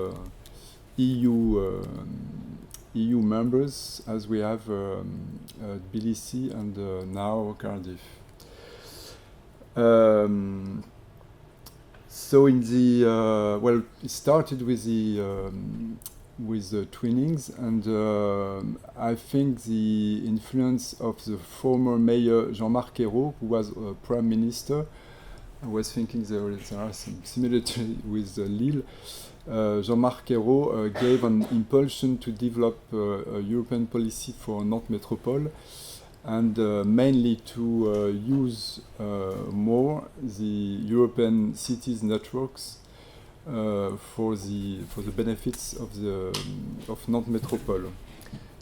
S5: EU members, as we have Tbilisi and now Cardiff. So in the it started with the twinnings, and I think the influence of the former mayor Jean-Marc Ayrault, who was prime minister. I was thinking there are some similarity with Lille. Jean-Marc Ayrault gave an impulsion to develop a European policy for Nantes Métropole, and mainly to use more the European cities networks for the benefits of Nantes Métropole.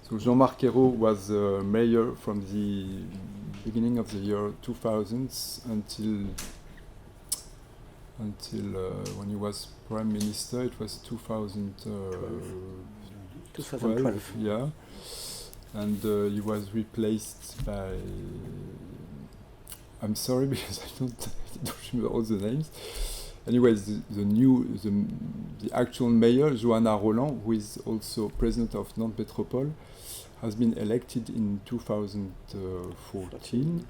S5: So Jean-Marc Ayrault was mayor from the beginning of the year 2000 until when he was prime minister. It was 2012. Yeah. And he was replaced by, I'm sorry because I don't remember all the names. Anyways, the actual mayor, Johanna Roland, who is also president of Nantes Métropole, has been elected in 2014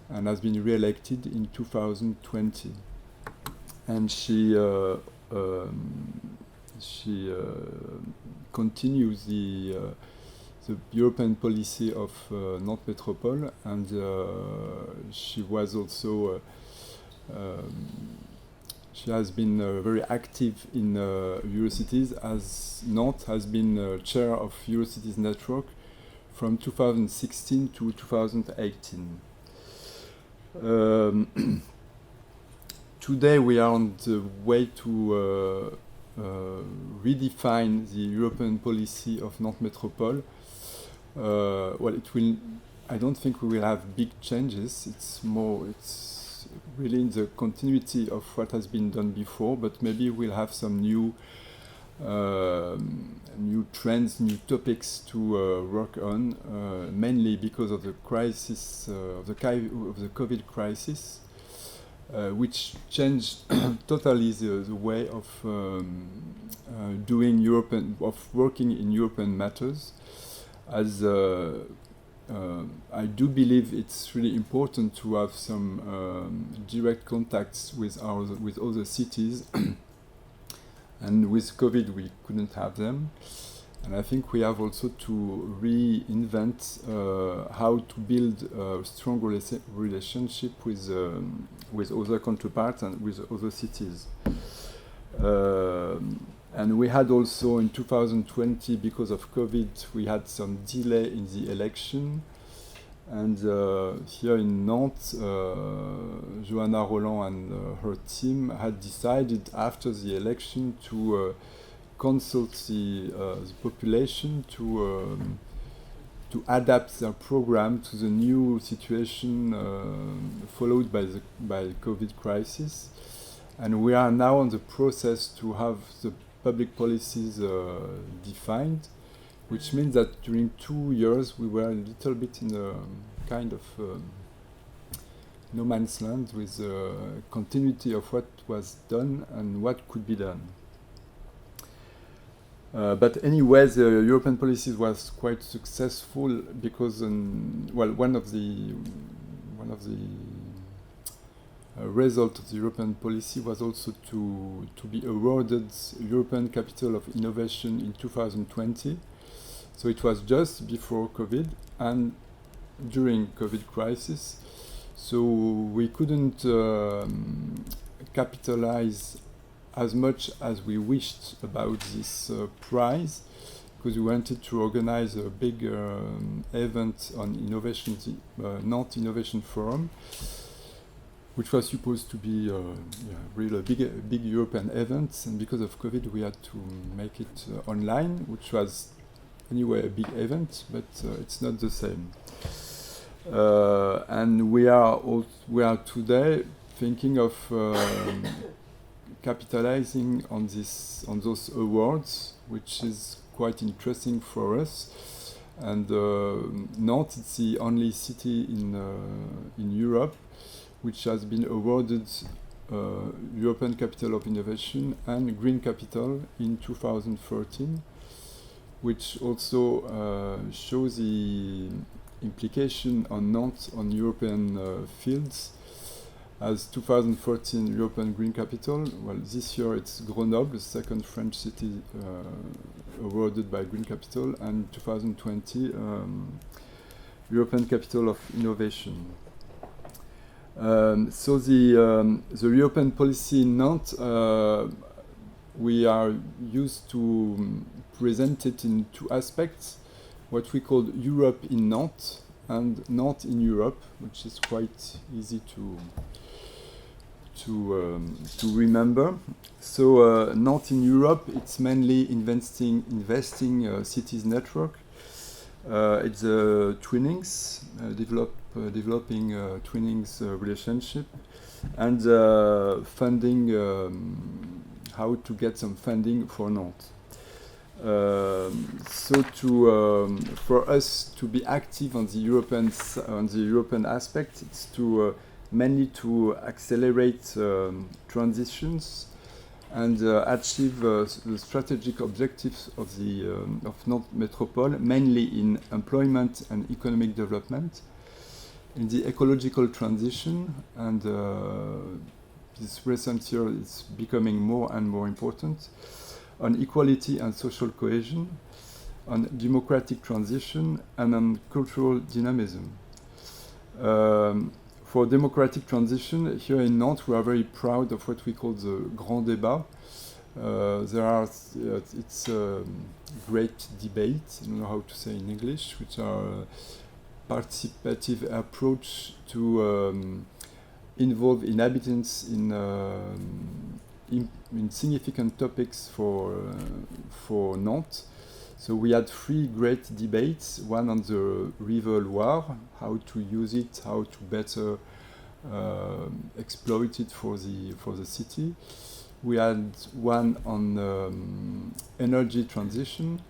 S5: and has been re-elected in 2020. And she continues the European policy of Nantes Métropole, and she was also she has been very active in Eurocities, as Nantes has been chair of Eurocities network from 2016 to 2018. Today we are on the way to redefine the European policy of Nantes Métropole. I don't think we will have big changes. It's really in the continuity of what has been done before, but maybe we'll have some new trends, new topics to work on, mainly because of the crisis, of the COVID crisis, which changed totally the way of working in European matters. As I do believe it's really important to have some direct contacts with other cities, and with COVID we couldn't have them. And I think we have also to reinvent how to build a strong relationship with other counterparts and with other cities. And we had also in 2020, because of COVID, we had some delay in the election. And here in Nantes, Johanna Roland and her team had decided after the election to consult the population to adapt their program to the new situation followed by the COVID crisis. And we are now on the process to have the public policies defined, which means that during 2 years we were a little bit in a kind of no man's land with continuity of what was done and what could be done. But anyway, the European policy was quite successful because, one of the result of the European policy was also to be awarded European Capital of Innovation in 2020. So it was just before COVID and during COVID crisis. So we couldn't capitalize as much as we wished about this prize, because we wanted to organize a big event on innovation, Nantes Innovation Forum, which was supposed to be really a big European event, and because of COVID we had to make it online, which was anyway a big event, but it's not the same. And we are today thinking of capitalizing on those awards, which is quite interesting for us. And Nantes is the only city in Europe which has been awarded European Capital of Innovation and Green Capital in 2013, which also shows the implication on Nantes on European fields. As 2014 European Green Capital, well, this year it's Grenoble, the second French city awarded by Green Capital, and 2020 European Capital of Innovation. So the European policy in Nantes, we are used to present it in two aspects: what we call Europe in Nantes and Nantes in Europe, which is quite easy to remember. So Nantes in Europe, it's mainly investing cities network. It's twinnings, developing twinnings relationship, and funding, how to get some funding for Nantes. So for us to be active on the European aspect, it's to mainly to accelerate transitions and achieve the strategic objectives of Nantes Metropole, mainly in employment and economic development, in the ecological transition, and this recent year is becoming more and more important, on equality and social cohesion, on democratic transition, and on cultural dynamism. For democratic transition, here in Nantes, we are very proud of what we call the Grand Débat. It's a great debate, I don't know how to say in English, which are a participative approach to involve inhabitants in significant topics for Nantes. So we had three great debates, one on the River Loire, how to use it, how to better exploit it for the city. We had one on energy transition,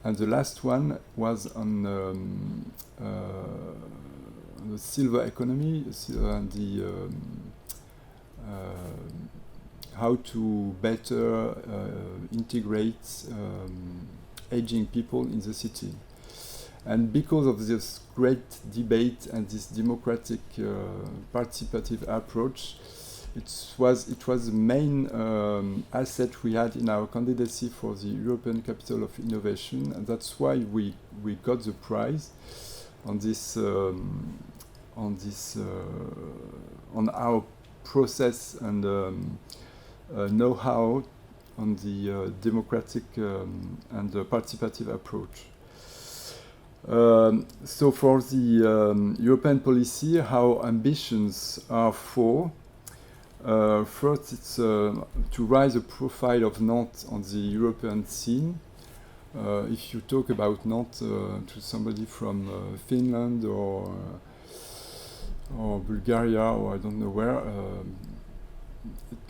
S5: and the last one was on the silver economy and how to better integrate aging people in the city. And because of this great debate and this democratic participative approach, it was the main asset we had in our candidacy for the European Capital of Innovation, and that's why we got the prize on our process and know-how on the democratic and participative approach. So for the European policy, our ambitions are four. First, it's to raise the profile of Nantes on the European scene. If you talk about Nantes to somebody from Finland or Bulgaria or I don't know where,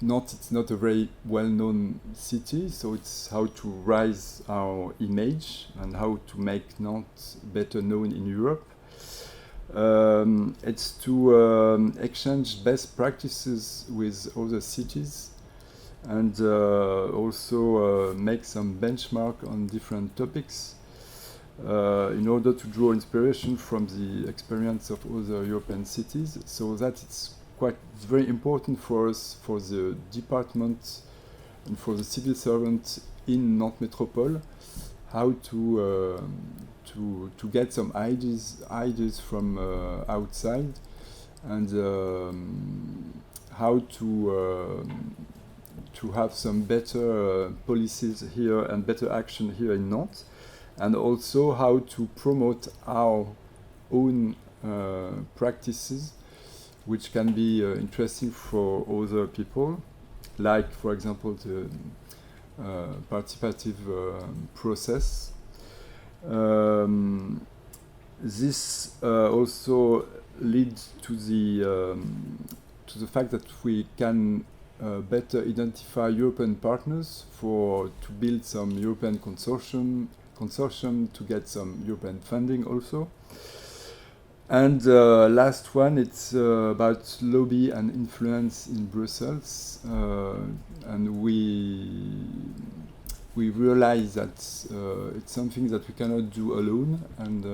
S5: it's not a very well-known city, so it's how to raise our image and how to make Nantes better known in Europe. It's to exchange best practices with other cities and also make some benchmark on different topics in order to draw inspiration from the experience of other European cities. So that it's very important for us, for the department and for the civil servant in Nantes Métropole, how to get some ideas from outside, and how to have some better policies here and better action here in Nantes, and also how to promote our own practices, which can be interesting for other people, like, for example, the participative process. This also leads to the fact that we can better identify European partners to build some European consortium to get some European funding also. And last one, it's about lobby and influence in Brussels, and we realize that it's something that we cannot do alone, and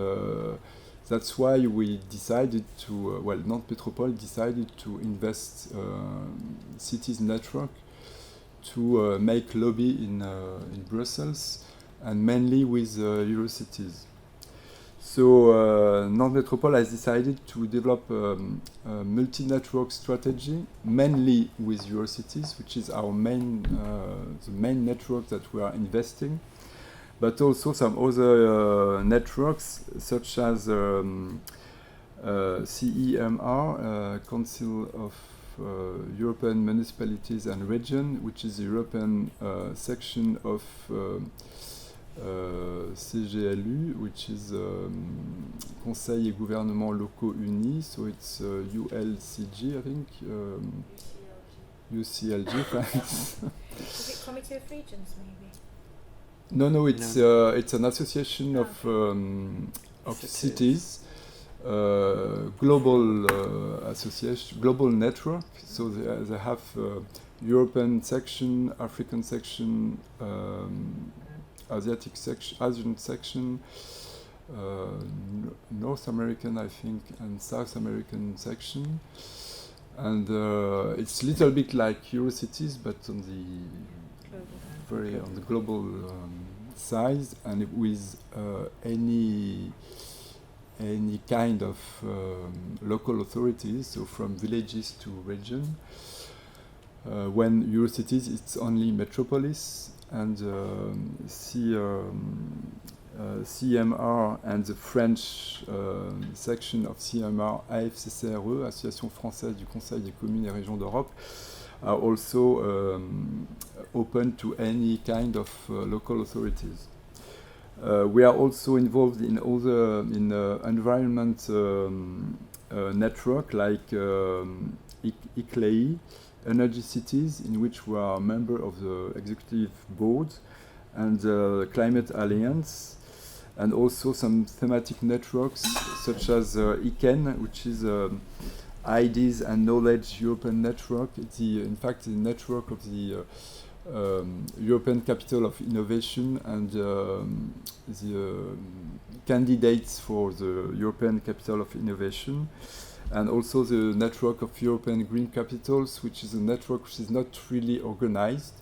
S5: that's why we decided to, Nantes Métropole decided to invest cities network to make lobby in Brussels, and mainly with Eurocities. So Nantes Métropole has decided to develop a multi-network strategy, mainly with Eurocities, which is our the main network that we are investing, but also some other networks, such as CEMR, Council of European Municipalities and Regions, which is the European section of CGLU, which is Conseil et Gouvernements Locaux Unis, so it's ULCG, I think. UCLG, thanks.
S3: Is it Committee of Regions, maybe?
S5: No, it's an association of cities, global association, global network. So they have European section, African section, Asian section, North American, I think, and South American section, and it's a little bit like Eurocities, but on the global size, and with any kind of local authorities, so from villages to region. When Eurocities, it's only metropolis. And CMR and the French section of CMR, AFCCRE, Association française du Conseil des communes et régions d'Europe, are also open to any kind of local authorities. We are also involved in other environment network like ICLEI, Energy Cities, in which we are a member of the executive board, and the Climate Alliance, and also some thematic networks such as ICANN, which is Ideas and Knowledge European Network. It's in fact the network of the European Capital of Innovation and the candidates for the European Capital of Innovation. And also the network of European Green Capitals, which is a network which is not really organized,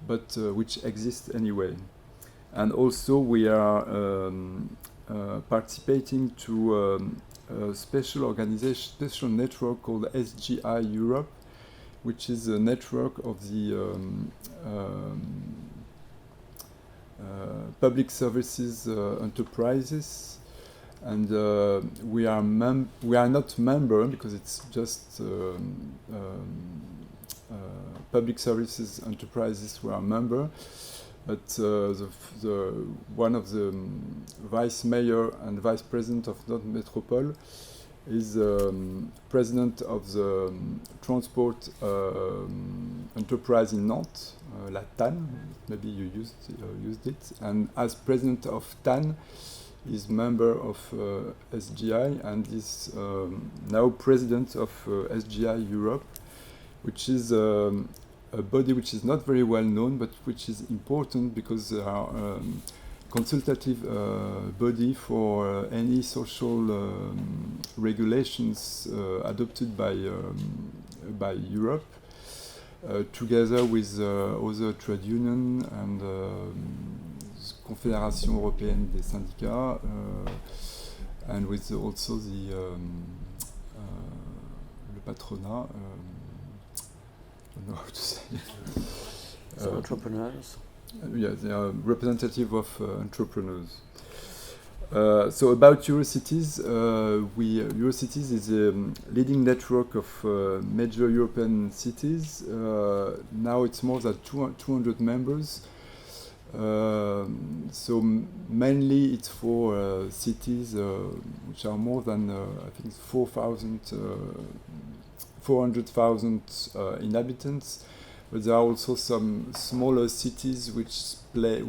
S5: but which exists anyway. And also we are participating to a special network called SGI Europe, which is a network of the public services enterprises. And we are not member because it's just public services enterprises who are member, but the one of the vice mayor and vice president of Nantes Métropole is president of the transport enterprise in Nantes, la TAN. Maybe you used it, and as president of TAN, is member of SGI and is now president of SGI Europe, which is a a body which is not very well known, but which is important because they are consultative body for any social regulations adopted by Europe, together with other trade union and Conférence européenne des syndicats, and with also the le patronat. I don't know how to say it.
S1: So entrepreneurs.
S5: Yeah, they are representative of entrepreneurs. So about Eurocities, Eurocities is a leading network of major European cities. Now it's more than 200 members. So mainly it's for cities which are more than I think 400,000 inhabitants. But there are also some smaller cities which play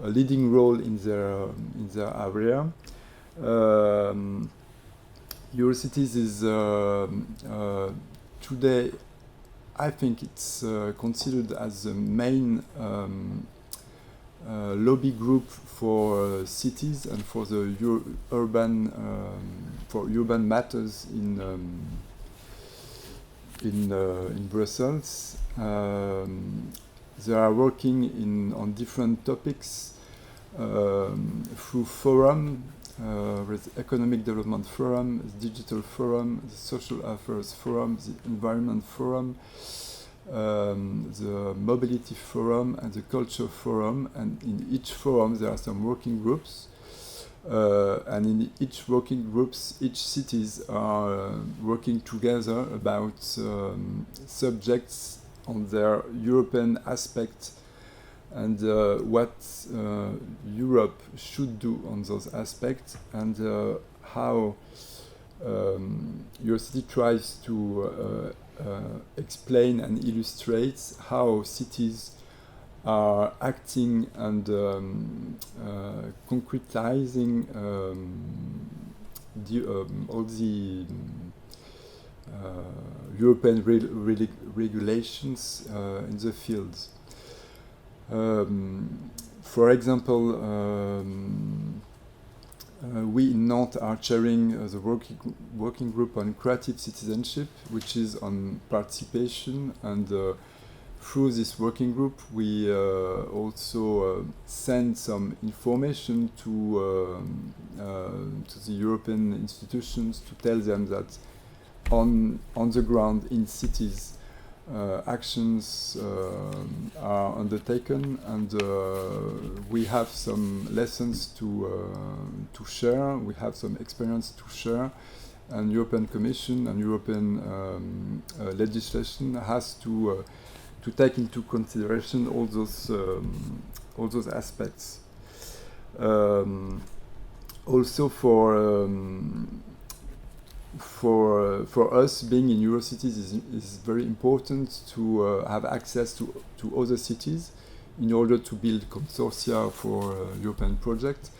S5: a leading role in their area. Eurocities is today, I think it's considered as the main lobby group for cities and for the urban matters in Brussels. They are working on different topics through forum, with Economic Development Forum, the Digital Forum, the Social Affairs Forum, the Environment Forum, the Mobility Forum, and the Culture Forum. And in each forum there are some working groups. And in each working groups, each cities are working together about subjects on their European aspect and what Europe should do on those aspects, and how Eurocity tries to explain and illustrate how cities are acting and concretizing all the European regulations in the fields. For example, we in Nantes are chairing the working group on creative citizenship, which is on participation, and through this working group we also send some information to the European institutions to tell them that on the ground in cities actions are undertaken, and we have some lessons to share, we have some experience to share, and European Commission and European legislation has to take into consideration all those aspects. Also for us, being in Eurocities is very important to have access to other cities in order to build consortia for European projects,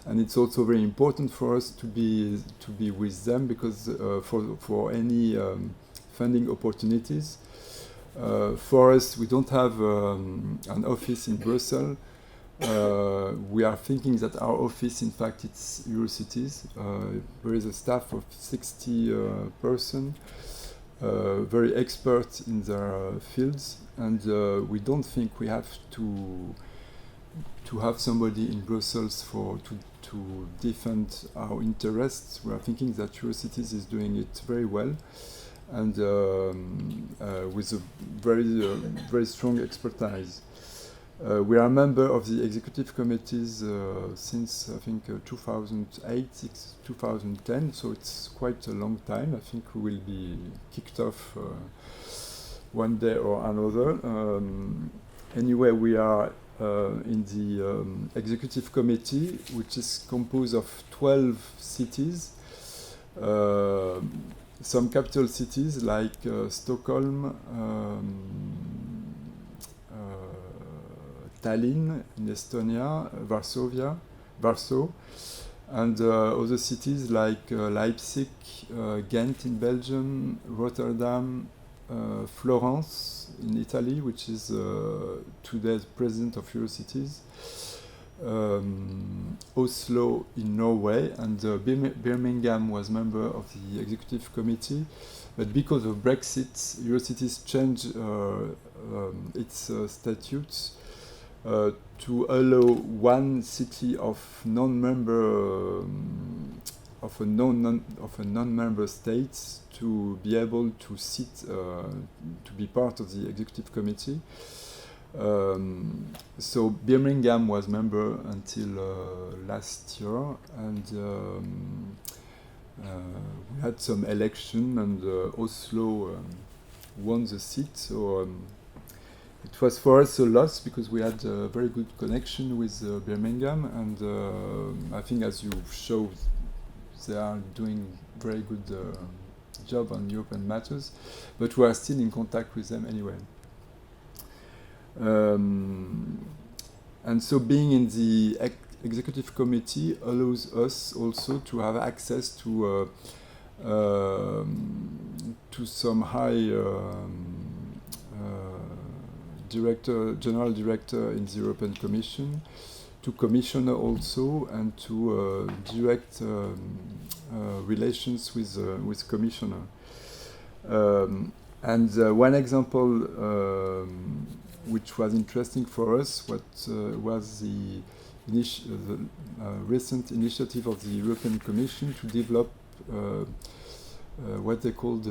S5: and it's also very important for us to be with them because for any funding opportunities. For us, we don't have an office in Brussels. We are thinking that our office, in fact, it's Eurocities. There is a staff of 60 persons, very expert in their fields, and we don't think we have to have somebody in Brussels to defend our interests. We are thinking that Eurocities is doing it very well, and with a very strong expertise. We are a member of the executive committees since I think 2008, 2010, so it's quite a long time. I think we will be kicked off one day or another. Anyway, we are in the executive committee, which is composed of 12 cities. Some capital cities like Stockholm, Tallinn in Estonia, Warsaw, and other cities like Leipzig, Ghent in Belgium, Rotterdam, Florence in Italy, which is today's president of Eurocities, Oslo in Norway, and Birmingham was member of the executive committee. But because of Brexit, Eurocities changed its statutes to allow one city of non-member of a non-member state to be able to sit to be part of the executive committee. So Birmingham was member until last year, and we had some election, and Oslo won the seat. So it was for us a loss because we had a very good connection with Birmingham, and I think, as you showed, they are doing very good job on European matters, but we are still in contact with them anyway. And so being in the executive committee allows us also to have access to some high general director in the European Commission, to commissioner also, and to direct relations with commissioner. And one example which was interesting for us was the recent initiative of the European Commission to develop what they called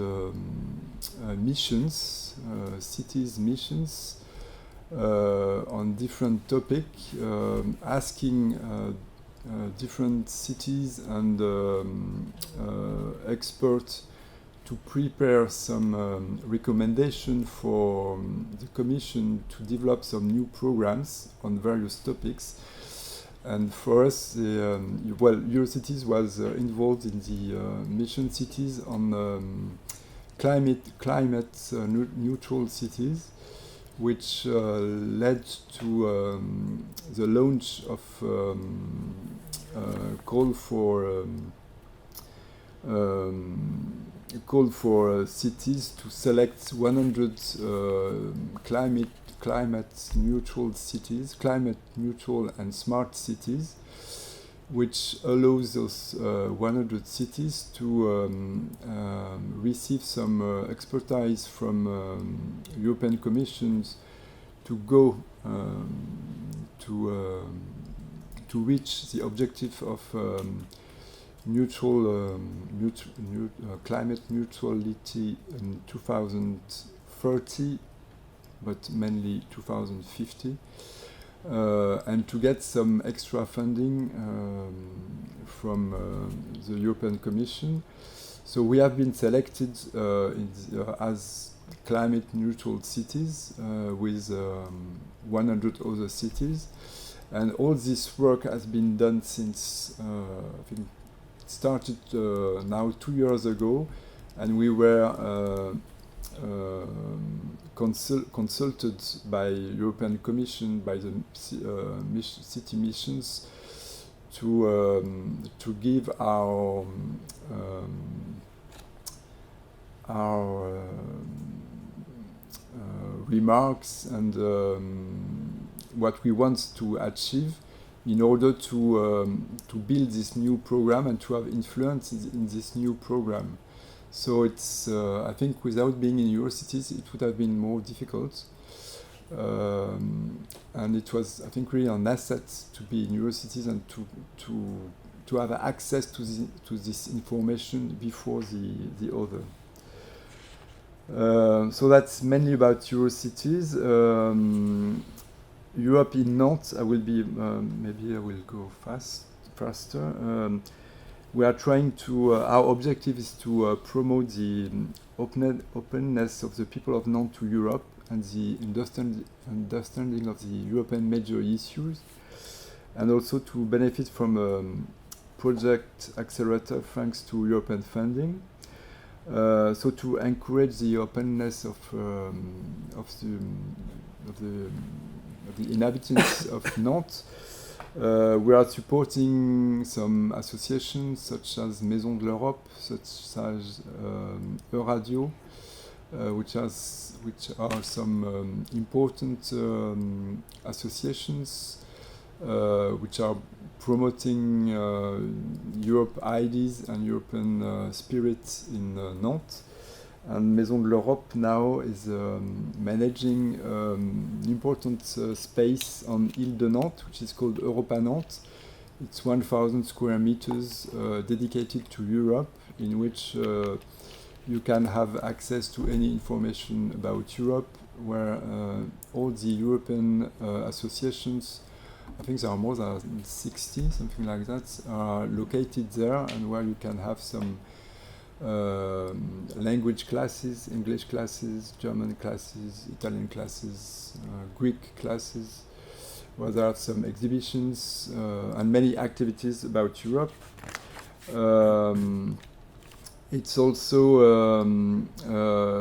S5: missions, cities missions, on different topics, asking different cities and experts to prepare some recommendation for the Commission to develop some new programs on various topics. And for us, Eurocities was involved in the mission cities on climate neutral cities, which led to the launch of call for cities to select 100 climate neutral cities, climate neutral and smart cities, which allows those 100 cities to receive some expertise from European Commissions to go to reach the objective of climate neutrality in 2030, but mainly 2050, and to get some extra funding from the European Commission. So we have been selected as climate neutral cities with 100 other cities, and all this work has been done since I think it started now 2 years ago, and we were consulted by European Commission, by the city missions, to give our remarks and what we want to achieve in order to build this new program and to have influence in this new program. So it's I think without being in Eurocities it would have been more difficult, and it was, I think, really an asset to be in Eurocities and to have access to this information before the other. So that's mainly about Eurocities. Europe in Nantes, I will be maybe I will go faster. We are trying to. Our objective is to promote the openness of the people of Nantes to Europe and the understanding of the European major issues, and also to benefit from project accelerator thanks to European funding. So to encourage the openness of the inhabitants of Nantes, we are supporting some associations such as Maison de l'Europe, such as Euradio, which are some important associations which are promoting Europe ideas and European spirit in Nantes. And Maison de l'Europe now is managing important space on Ile de Nantes, which is called Europa Nantes. It's 1,000 square meters dedicated to Europe, in which you can have access to any information about Europe, where all the European associations, I think there are more than 60, something like that, are located there, and where you can have some language classes, English classes, German classes, Italian classes, Greek classes, where there are some exhibitions and many activities about Europe. It's also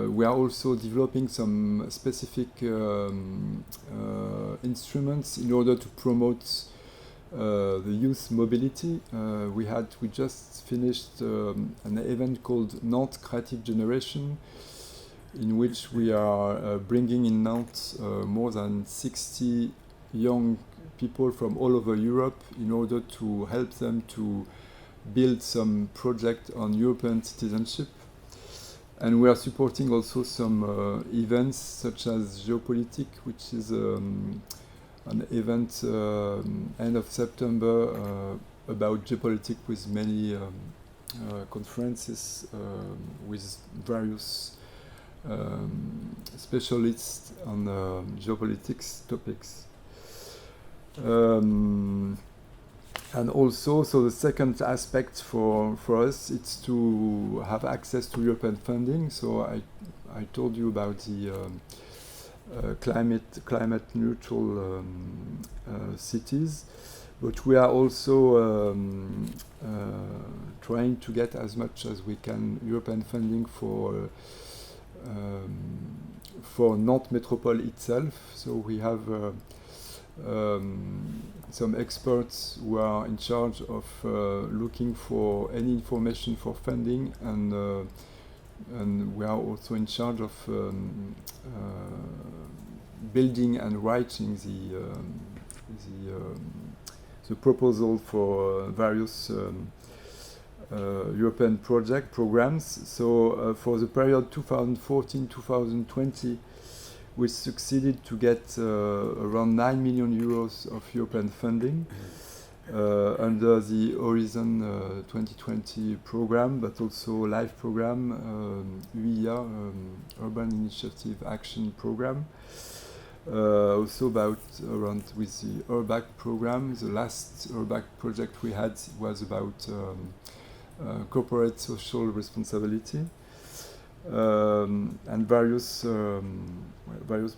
S5: we are also developing some specific instruments in order to promote the youth mobility. We just finished an event called Nantes Creative Generation, in which we are bringing in Nantes more than 60 young people from all over Europe in order to help them to build some project on European citizenship. And we are supporting also some events such as Geopolitik, which is an event end of September about geopolitics with many conferences with various specialists on geopolitics topics. And also, so the second aspect for us, it's to have access to European funding. So I told you about the climate neutral cities, but we are also trying to get as much as we can European funding for Nantes Métropole itself. So we have some experts who are in charge of looking for any information for funding, and we are also in charge of building and writing the proposal for various European programs. So for the period 2014-2020, we succeeded to get around 9 million euros of European funding under the Horizon 2020 program, but also LIFE program, UIA, Urban Initiative Action Program. Also about around with the URBAC program. The last URBAC project we had was about corporate social responsibility. And various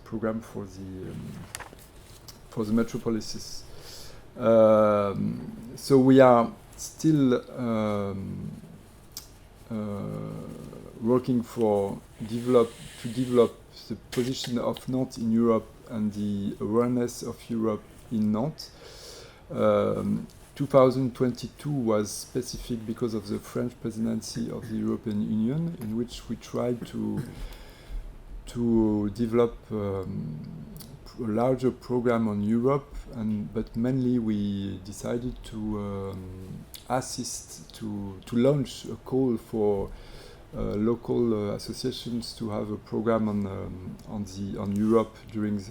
S5: programs for the metropolises. So we are still working to develop the position of Nantes in Europe and the awareness of Europe in Nantes. 2022 was specific because of the French presidency of the European Union, in which we tried to develop a larger program on Europe, but mainly we decided to assist to launch a call for local associations to have a program on Europe during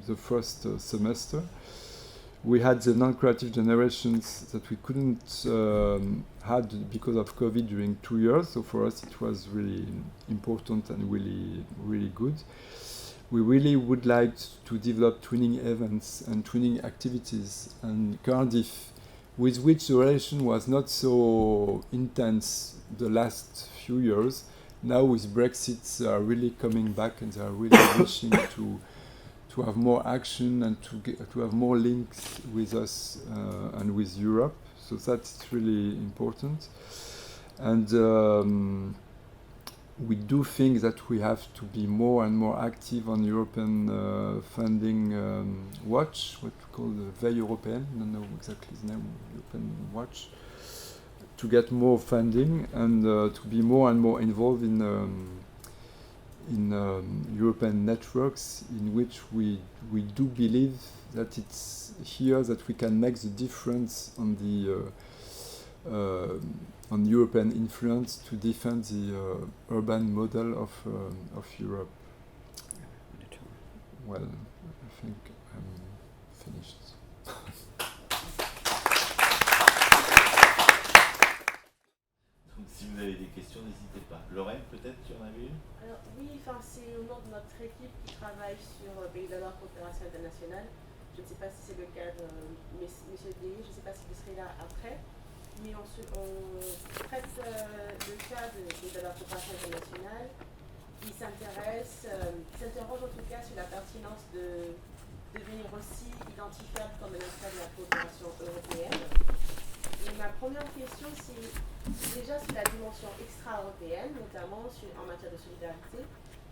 S5: the first semester. We had the non-creative generations that we couldn't had because of COVID during 2 years. So for us, it was really important and really good. We really would like to develop twinning events and twinning activities. And Cardiff, with which the relation was not so intense the last few years, now with Brexit, they are really coming back and they are really wishing to have more action and to have more links with us and with Europe. So that's really important. And we do think that we have to be more and more active on European funding watch, what we call the Veille Européenne, I don't know exactly the name, European watch, to get more funding and to be more and more involved in in European networks in which we do believe that it's here that we can make the difference on the on European influence to defend the urban model of Europe. Well, I think I'm finished.
S2: Donc si vous avez des questions, n'hésitez pas. Lorraine, peut-être, tu en avais une?
S6: Alors oui, c'est au nom de notre équipe qui travaille sur Pays de la coopération internationale. Je ne sais pas si c'est le cas de Monsieur D, je ne sais pas si vous serez là après, mais on traite le cas de Pays de la coopération internationale qui s'interroge en tout cas sur la pertinence de devenir aussi identifiable comme un acteur de la coopération européenne. Et ma première question, c'est déjà sur la dimension extra-européenne, notamment en matière de solidarité.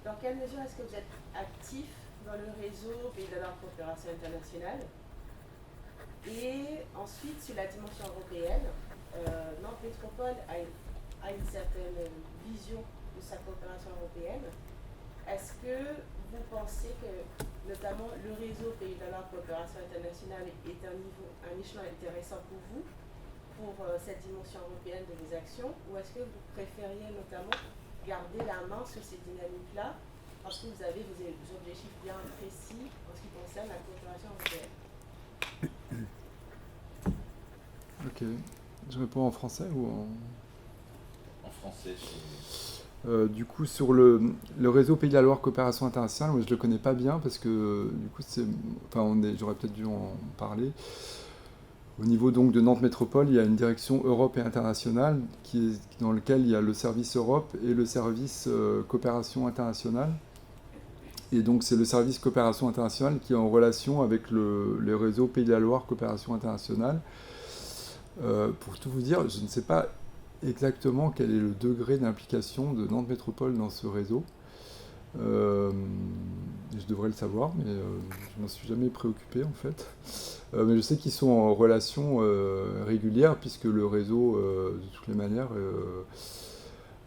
S6: Dans quelle mesure est-ce que vous êtes actif dans le réseau Pays de la coopération internationale? Et ensuite, sur la dimension européenne, Nantes Métropole a une certaine vision de sa coopération européenne. Est-ce que vous pensez que, notamment, le réseau Pays de la coopération internationale est un échelon intéressant pour vous, pour cette dimension européenne de vos actions, ou est-ce que vous préfériez notamment garder la main sur ces dynamiques-là, parce que vous avez vos objectifs bien précis en ce qui concerne la coopération européenne?
S5: Ok. Je réponds en français ou en...
S2: En français,
S5: du coup, sur le réseau Pays de la Loire Coopération Internationale, moi, je ne le connais pas bien parce que, du coup, j'aurais peut-être dû en parler. Au niveau donc de Nantes Métropole, il y a une direction Europe et internationale dans lequel il y a le service Europe et le service Coopération internationale. Et donc, c'est le service Coopération internationale qui est en relation avec le réseau Pays de la Loire Coopération internationale. Pour tout vous dire, je ne sais pas exactement quel est le degré d'implication de Nantes Métropole dans ce réseau. Je devrais le savoir, mais je ne m'en suis jamais préoccupé en fait. Mais je sais qu'ils sont en relation régulière, puisque le réseau, de toutes les manières,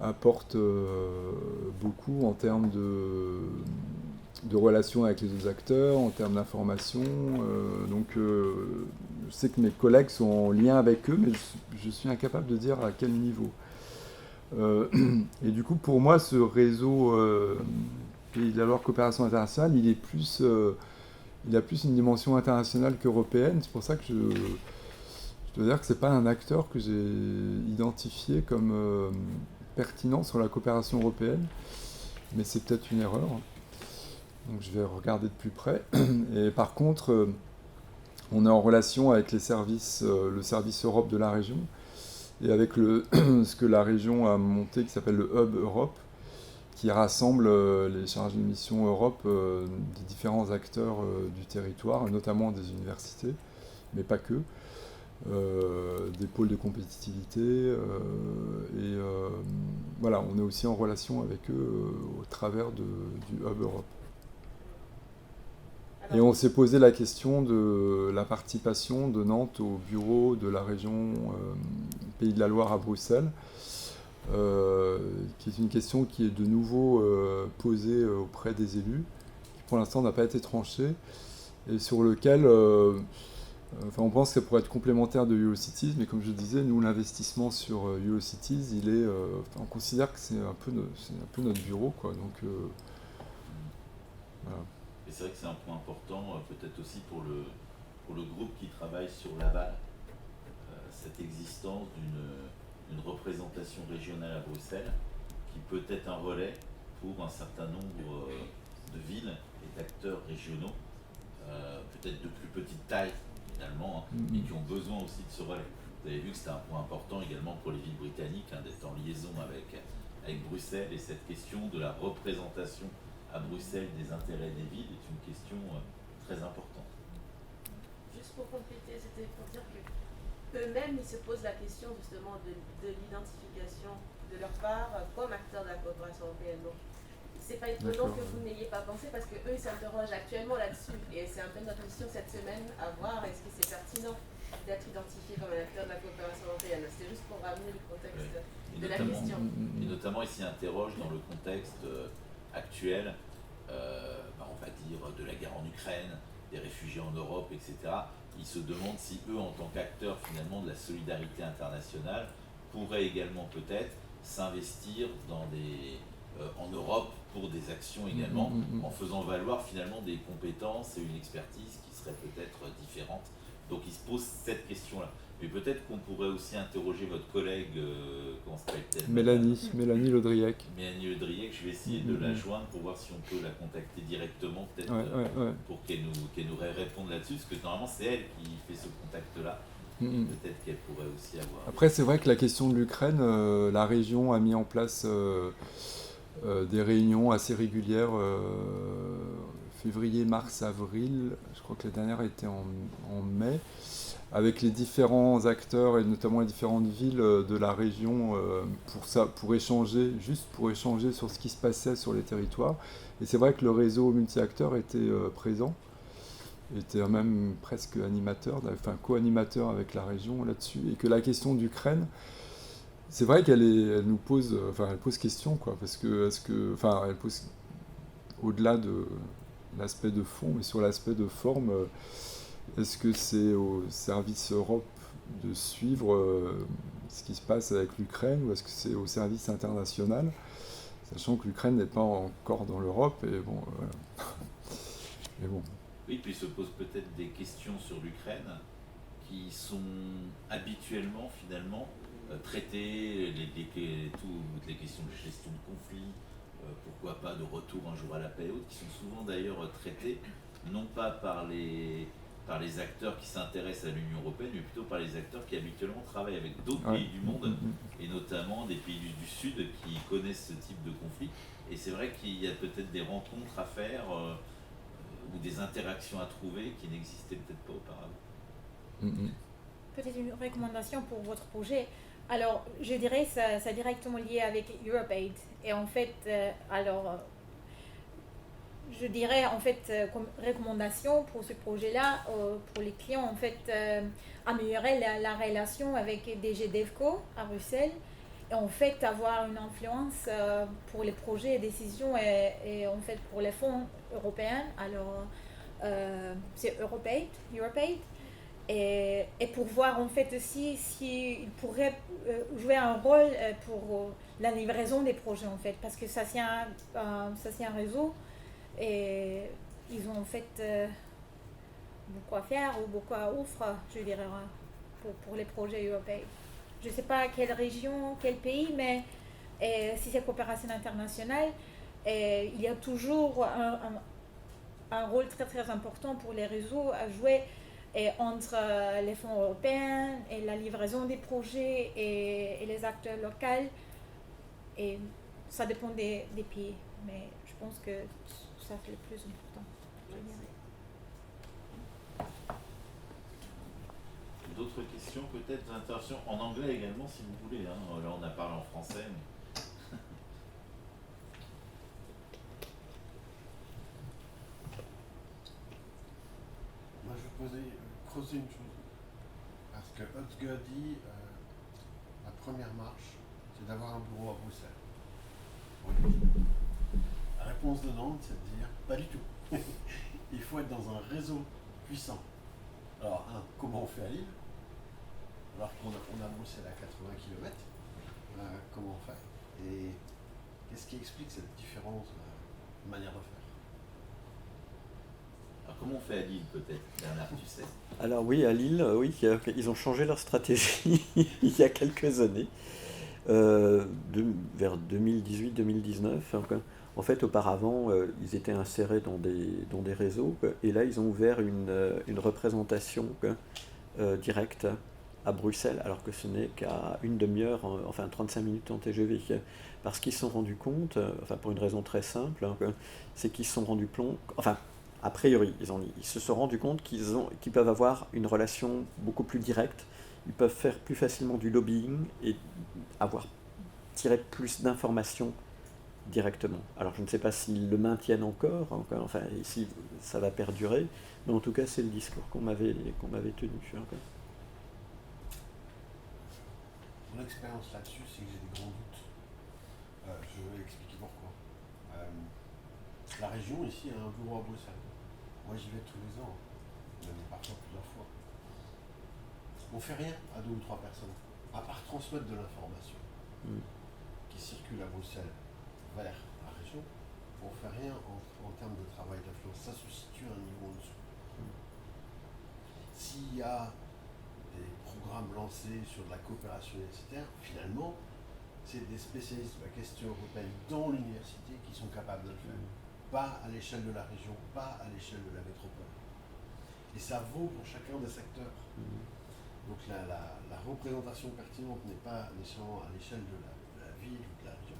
S5: apporte beaucoup en termes de relations avec les autres acteurs, en termes d'information. Donc je sais que mes collègues sont en lien avec eux, mais je suis incapable de dire à quel niveau. Et du coup, pour moi, ce réseau Pays de la Loire Coopération Internationale, il a plus une dimension internationale qu'européenne. C'est pour ça que je dois dire que ce n'est pas un acteur que j'ai identifié comme pertinent sur la coopération européenne, mais c'est peut-être une erreur. Donc je vais regarder de plus près. Et par contre, on est en relation avec le service Europe de la région, et avec ce que la région a monté qui s'appelle le Hub Europe, qui rassemble les chargés de mission Europe des différents acteurs du territoire, notamment des universités, mais pas que, des pôles de compétitivité. Voilà, on est aussi en relation avec eux au travers du Hub Europe. Et on s'est posé la question de la participation de Nantes au bureau de la région Pays de la Loire à Bruxelles, qui est une question qui est de nouveau posée auprès des élus, qui pour l'instant n'a pas été tranchée, et sur lequel on pense que ça pourrait être complémentaire de Eurocities, mais comme je disais, nous, l'investissement sur Eurocities, on considère que c'est un peu notre bureau, quoi. Donc, voilà.
S2: Et c'est vrai que c'est un point important, peut-être aussi pour le groupe qui travaille sur l'aval, cette existence d'une représentation régionale à Bruxelles, qui peut être un relais pour un certain nombre de villes et d'acteurs régionaux, peut-être de plus petite taille finalement, mais qui ont besoin aussi de ce relais. Vous avez vu que c'était un point important également pour les villes britanniques, d'être en liaison avec Bruxelles, et cette question de la représentation à Bruxelles des intérêts des villes est une question très importante.
S6: Juste pour compléter, c'était pour dire que eux-mêmes, ils se posent la question justement de l'identification de leur part comme acteurs de la coopération européenne. Donc, c'est pas étonnant que vous n'ayez pas pensé, parce qu'eux, ils s'interrogent actuellement là-dessus. Et c'est un peu notre mission cette semaine à voir, est-ce que c'est pertinent d'être identifié comme un acteur de la coopération européenne. C'était juste pour ramener le contexte de la question.
S2: Et notamment, ils s'y interrogent dans le contexte actuelle, on va dire de la guerre en Ukraine, des réfugiés en Europe, etc., ils se demandent si eux, en tant qu'acteurs finalement de la solidarité internationale, pourraient également peut-être s'investir en Europe pour des actions également, en faisant valoir finalement des compétences et une expertise qui seraient peut-être différentes. Donc ils se posent cette question-là. Mais peut-être qu'on pourrait aussi interroger votre collègue, comment s'appelle-t-elle ?
S5: Mélanie Laudriac.
S2: Mélanie Laudriac, je vais essayer de la joindre pour voir si on peut la contacter directement, peut-être, pour qu'elle nous réponde là-dessus, parce que normalement c'est elle qui fait ce contact-là. Peut-être qu'elle pourrait aussi avoir...
S5: Après, c'est vrai que la question de l'Ukraine, la région a mis en place des réunions assez régulières, février, mars, avril, je crois que la dernière était en mai, avec les différents acteurs et notamment les différentes villes de la région pour échanger sur ce qui se passait sur les territoires. Et c'est vrai que le réseau multi-acteurs était présent, était même presque animateur, enfin co-animateur avec la région là-dessus, et que la question d'Ukraine, c'est vrai elle nous pose, elle pose question, quoi, parce que elle pose au-delà de l'aspect de fond, mais sur l'aspect de forme. Est-ce que c'est au service Europe de suivre ce qui se passe avec l'Ukraine, ou est-ce que c'est au service international, sachant que l'Ukraine n'est pas encore dans l'Europe, et bon, mais bon.
S2: Oui, puis se posent peut-être des questions sur l'Ukraine qui sont habituellement finalement traitées, toutes les questions de gestion de conflit, pourquoi pas de retour un jour à la paix et autres, qui sont souvent d'ailleurs traitées non pas par les acteurs qui s'intéressent à l'Union européenne, mais plutôt par les acteurs qui habituellement travaillent avec d'autres pays du monde, et notamment des pays du Sud qui connaissent ce type de conflit. Et c'est vrai qu'il y a peut-être des rencontres à faire ou des interactions à trouver qui n'existaient peut-être pas auparavant.
S3: Peut-être une recommandation pour votre projet. Alors, je dirais que c'est directement lié avec EuropeAid. Et en fait, je dirais en fait comme recommandation pour ce projet-là, pour les clients, en fait, améliorer la relation avec DG DEVCO à Bruxelles, et en fait avoir une influence pour les projets et décisions et en fait pour les fonds européens. Alors c'est EuropeAid, et pour voir en fait aussi s'ils pourraient jouer un rôle pour la livraison des projets, en fait, parce que ça c'est un réseau. Et ils ont en fait beaucoup à faire ou beaucoup à offrir, je dirais, pour les projets européens. Je ne sais pas quelle région, quel pays, mais si c'est coopération internationale, il y a toujours un rôle très très important pour les réseaux à jouer entre les fonds européens et la livraison des projets et les acteurs locaux. Et ça dépend des pays, mais je pense que ça c'est le plus important.
S2: D'autres questions, peut-être d'intervention en anglais également, si vous voulez. Hein. Là, on a parlé en français. Mais...
S7: Moi, je voudrais creuser une chose. Parce que Ange-Guépin dit la première marche, c'est d'avoir un bureau à Bruxelles. Oui. La réponse de Nantes, c'est de dire pas du tout. Il faut être dans un réseau puissant. Alors, comment on fait à Lille? Alors qu'on a Bruxelles à 80 km, comment on fait? Et qu'est-ce qui explique cette différence de manière de faire?
S2: Alors, comment on fait à Lille, peut-être, Bernard, tu sais?
S1: Alors oui, à Lille, oui, ils ont changé leur stratégie il y a quelques années, vers 2018-2019. En fait, auparavant, ils étaient insérés dans des réseaux, et là, ils ont ouvert une représentation directe à Bruxelles, alors que ce n'est qu'à une demi-heure, enfin 35 minutes en TGV. Parce qu'ils se sont rendus compte, pour une raison très simple, c'est qu'ils se sont rendus compte, a priori, ils se sont rendus compte qu'ils peuvent avoir une relation beaucoup plus directe, ils peuvent faire plus facilement du lobbying et tirer plus d'informations directement. Alors je ne sais pas s'ils le maintiennent encore, ici ça va perdurer, mais en tout cas c'est le discours qu'on m'avait tenu.
S7: Mon expérience là-dessus, c'est que j'ai des grands doutes. Je vais expliquer pourquoi. La région ici a un bureau à Bruxelles. Moi j'y vais tous les ans, même parfois plusieurs fois. On fait rien à 2 ou 3 personnes, à part transmettre de l'information qui circule à Bruxelles vers la région. On fait rien en termes de travail d'influence. Ça se situe à un niveau en dessous. S'il y a des programmes lancés sur de la coopération etc., finalement, c'est des spécialistes de la question européenne dans l'université qui sont capables de le faire. Pas à l'échelle de la région, pas à l'échelle de la métropole. Et ça vaut pour chacun des secteurs. Donc la représentation pertinente n'est pas nécessairement à l'échelle de la ville ou de la région.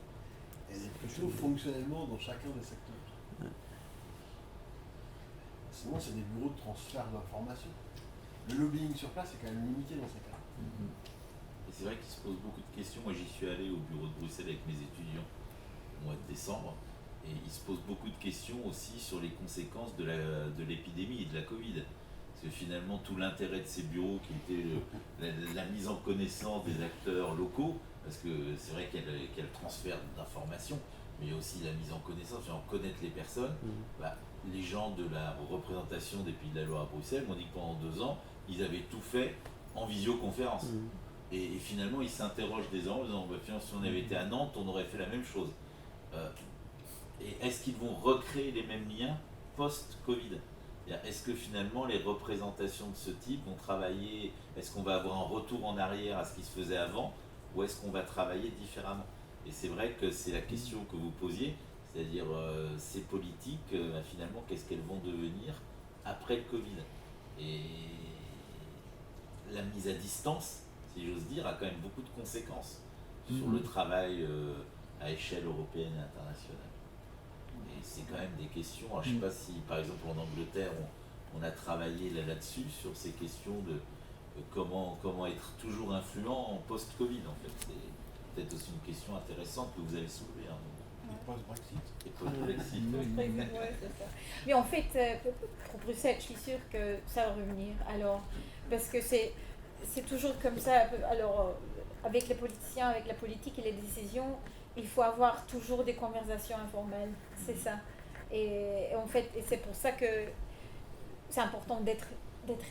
S7: Elle est plutôt fonctionnellement dans chacun des secteurs. Sinon, c'est des bureaux de transfert d'informations. Le lobbying sur place est quand même limité dans ces cas.
S2: Et c'est vrai qu'il se pose beaucoup de questions. Moi, j'y suis allé au bureau de Bruxelles avec mes étudiants au mois de décembre. Et il se pose beaucoup de questions aussi sur les conséquences de l'épidémie et de la Covid. Parce que finalement, tout l'intérêt de ces bureaux qui était la mise en connaissance des acteurs locaux, parce que c'est vrai qu'il y a le transfert d'informations, mais il y a aussi la mise en connaissance, en connaître les personnes. Les gens de la représentation des Pays de la Loire à Bruxelles m'ont dit que pendant 2 ans, ils avaient tout fait en visioconférence. Et finalement, ils s'interrogent des ans en disant, finalement, si on avait été à Nantes, on aurait fait la même chose. Et est-ce qu'ils vont recréer les mêmes liens post-Covid ? Est-ce que finalement les représentations de ce type vont travailler, est-ce qu'on va avoir un retour en arrière à ce qui se faisait avant, ou est-ce qu'on va travailler différemment ? Et c'est vrai que c'est la question que vous posiez, c'est-à-dire ces politiques, finalement, qu'est-ce qu'elles vont devenir après le Covid ? Et la mise à distance, si j'ose dire, a quand même beaucoup de conséquences sur le travail à échelle européenne et internationale. Et c'est quand même des questions. Alors, je ne sais pas si, par exemple, en Angleterre, on a travaillé là-dessus, sur ces questions de comment être toujours influent en post-Covid, en fait. C'est peut-être aussi une question intéressante que vous avez soulevée.
S7: Et post-Brexit.
S2: Et post-Brexit.
S3: Ouais, c'est ça. Mais en fait, pour Bruxelles, je suis sûre que ça va revenir. Alors, parce que c'est toujours comme ça. Alors, avec les politiciens, avec la politique et les décisions, il faut avoir toujours des conversations informelles, c'est ça. Et en fait, et c'est pour ça que c'est important d'être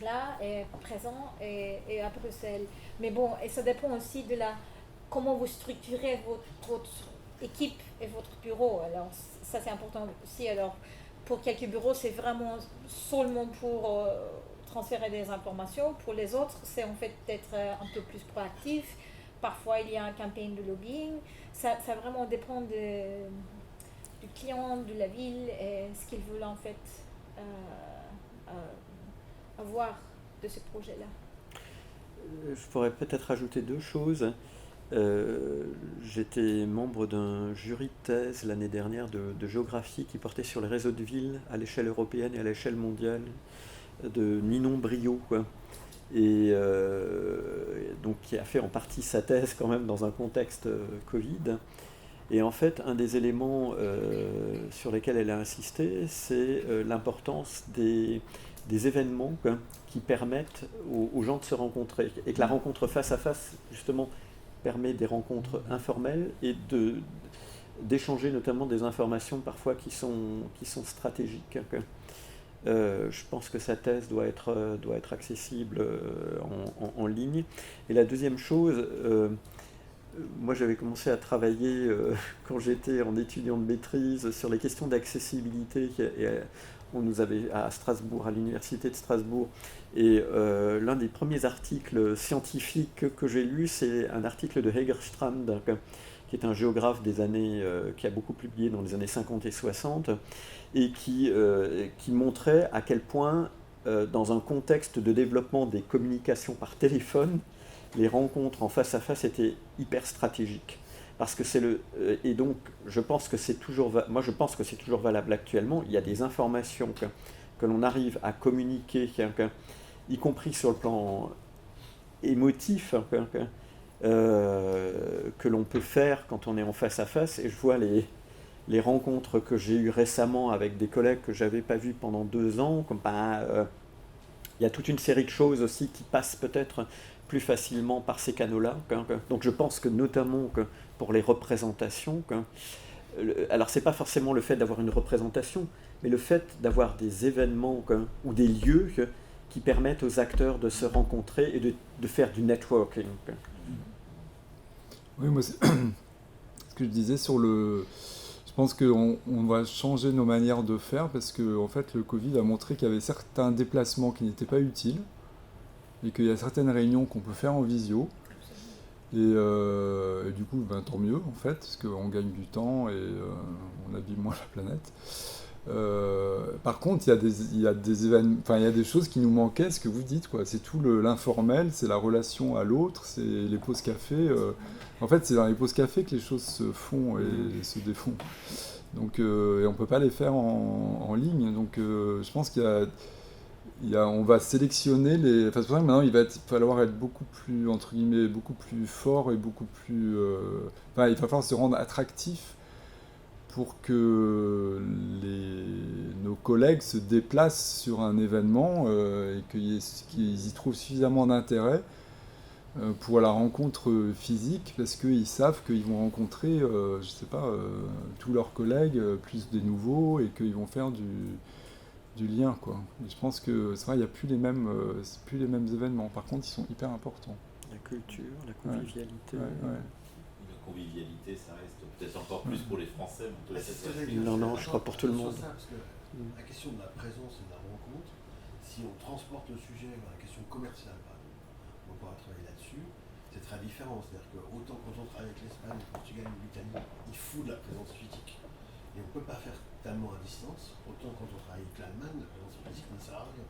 S3: là et présent et à Bruxelles. Mais bon, et ça dépend aussi de comment vous structurez votre équipe et votre bureau. Alors ça c'est important aussi. Alors pour quelques bureaux, c'est vraiment seulement pour transférer des informations. Pour les autres, c'est en fait d'être un peu plus proactif. Parfois, il y a un campagne de lobbying. Ça vraiment dépend du client, de la ville et ce qu'ils veulent en fait avoir de ce projet-là.
S1: Je pourrais peut-être ajouter 2 choses. J'étais membre d'un jury de thèse l'année dernière de géographie qui portait sur les réseaux de villes à l'échelle européenne et à l'échelle mondiale, de Ninon Brio, quoi. Et donc qui a fait en partie sa thèse quand même dans un contexte Covid. Et en fait, un des éléments sur lesquels elle a insisté, c'est l'importance des événements, quoi, qui permettent aux gens de se rencontrer. Et que la rencontre face à face, justement, permet des rencontres informelles et d'échanger notamment des informations parfois qui sont stratégiques, quoi. Je pense que sa thèse doit être accessible en ligne. Et la deuxième chose, moi j'avais commencé à travailler quand j'étais en étudiant de maîtrise sur les questions d'accessibilité. Et on nous avait à Strasbourg, à l'université de Strasbourg. Et l'un des premiers articles scientifiques que j'ai lu, c'est un article de Hegerstrand, qui est un géographe des années, qui a beaucoup publié dans les années 50 et 60, et qui montrait à quel point, dans un contexte de développement des communications par téléphone, les rencontres en face à face étaient hyper stratégiques. Parce que et donc, je pense que c'est toujours valable actuellement. Il y a des informations que l'on arrive à communiquer, y compris sur le plan émotif, que l'on peut faire quand on est en face à face. Et je vois les rencontres que j'ai eues récemment avec des collègues que je n'avais pas vus pendant 2 ans. Il y a toute une série de choses aussi qui passent peut-être plus facilement par ces canaux-là. Donc je pense que notamment pour les représentations, alors c'est pas forcément le fait d'avoir une représentation, mais le fait d'avoir des événements ou des lieux qui permettent aux acteurs de se rencontrer et de faire du networking.
S5: Oui, moi, c'est ce que je disais sur le... Je pense qu'on va changer nos manières de faire parce que en fait, le Covid a montré qu'il y avait certains déplacements qui n'étaient pas utiles et qu'il y a certaines réunions qu'on peut faire en visio. Et du coup, tant mieux en fait, parce qu'on gagne du temps et on abîme moins la planète. Par contre, il y a des événements, il y a des choses qui nous manquaient, ce que vous dites, quoi. C'est tout l'informel, c'est la relation à l'autre, c'est les pauses café. En fait, c'est dans les pauses café que les choses se font et se défont. Donc, et on peut pas les faire en ligne. Donc, je pense on va sélectionner les. Enfin, c'est pour ça que maintenant, il va falloir être beaucoup plus, entre guillemets, beaucoup plus fort et beaucoup plus. Il va falloir se rendre attractif pour que nos collègues se déplacent sur un événement et qu'ils y trouvent suffisamment d'intérêt pour la rencontre physique, parce qu'ils savent qu'ils vont rencontrer, je sais pas, tous leurs collègues, plus des nouveaux, et qu'ils vont faire du lien, quoi. Et je pense que c'est vrai, il n'y a plus les mêmes événements. Par contre, ils sont hyper importants.
S1: La culture, la convivialité.
S5: Ouais.
S2: La convivialité, ça reste peut-être encore plus pour les Français. Mais
S1: non, je crois pour tout le monde.
S7: Ça, parce que la question de la présence et de la rencontre, si on transporte le sujet vers la question commerciale, par exemple, on pourra travailler là-dessus, c'est très différent. C'est-à-dire que autant quand on travaille avec l'Espagne, le Portugal, l'Italie, il faut de la présence physique. Et on ne peut pas faire tellement à distance, autant quand on travaille avec l'Allemagne, la présence physique ne sert à rien.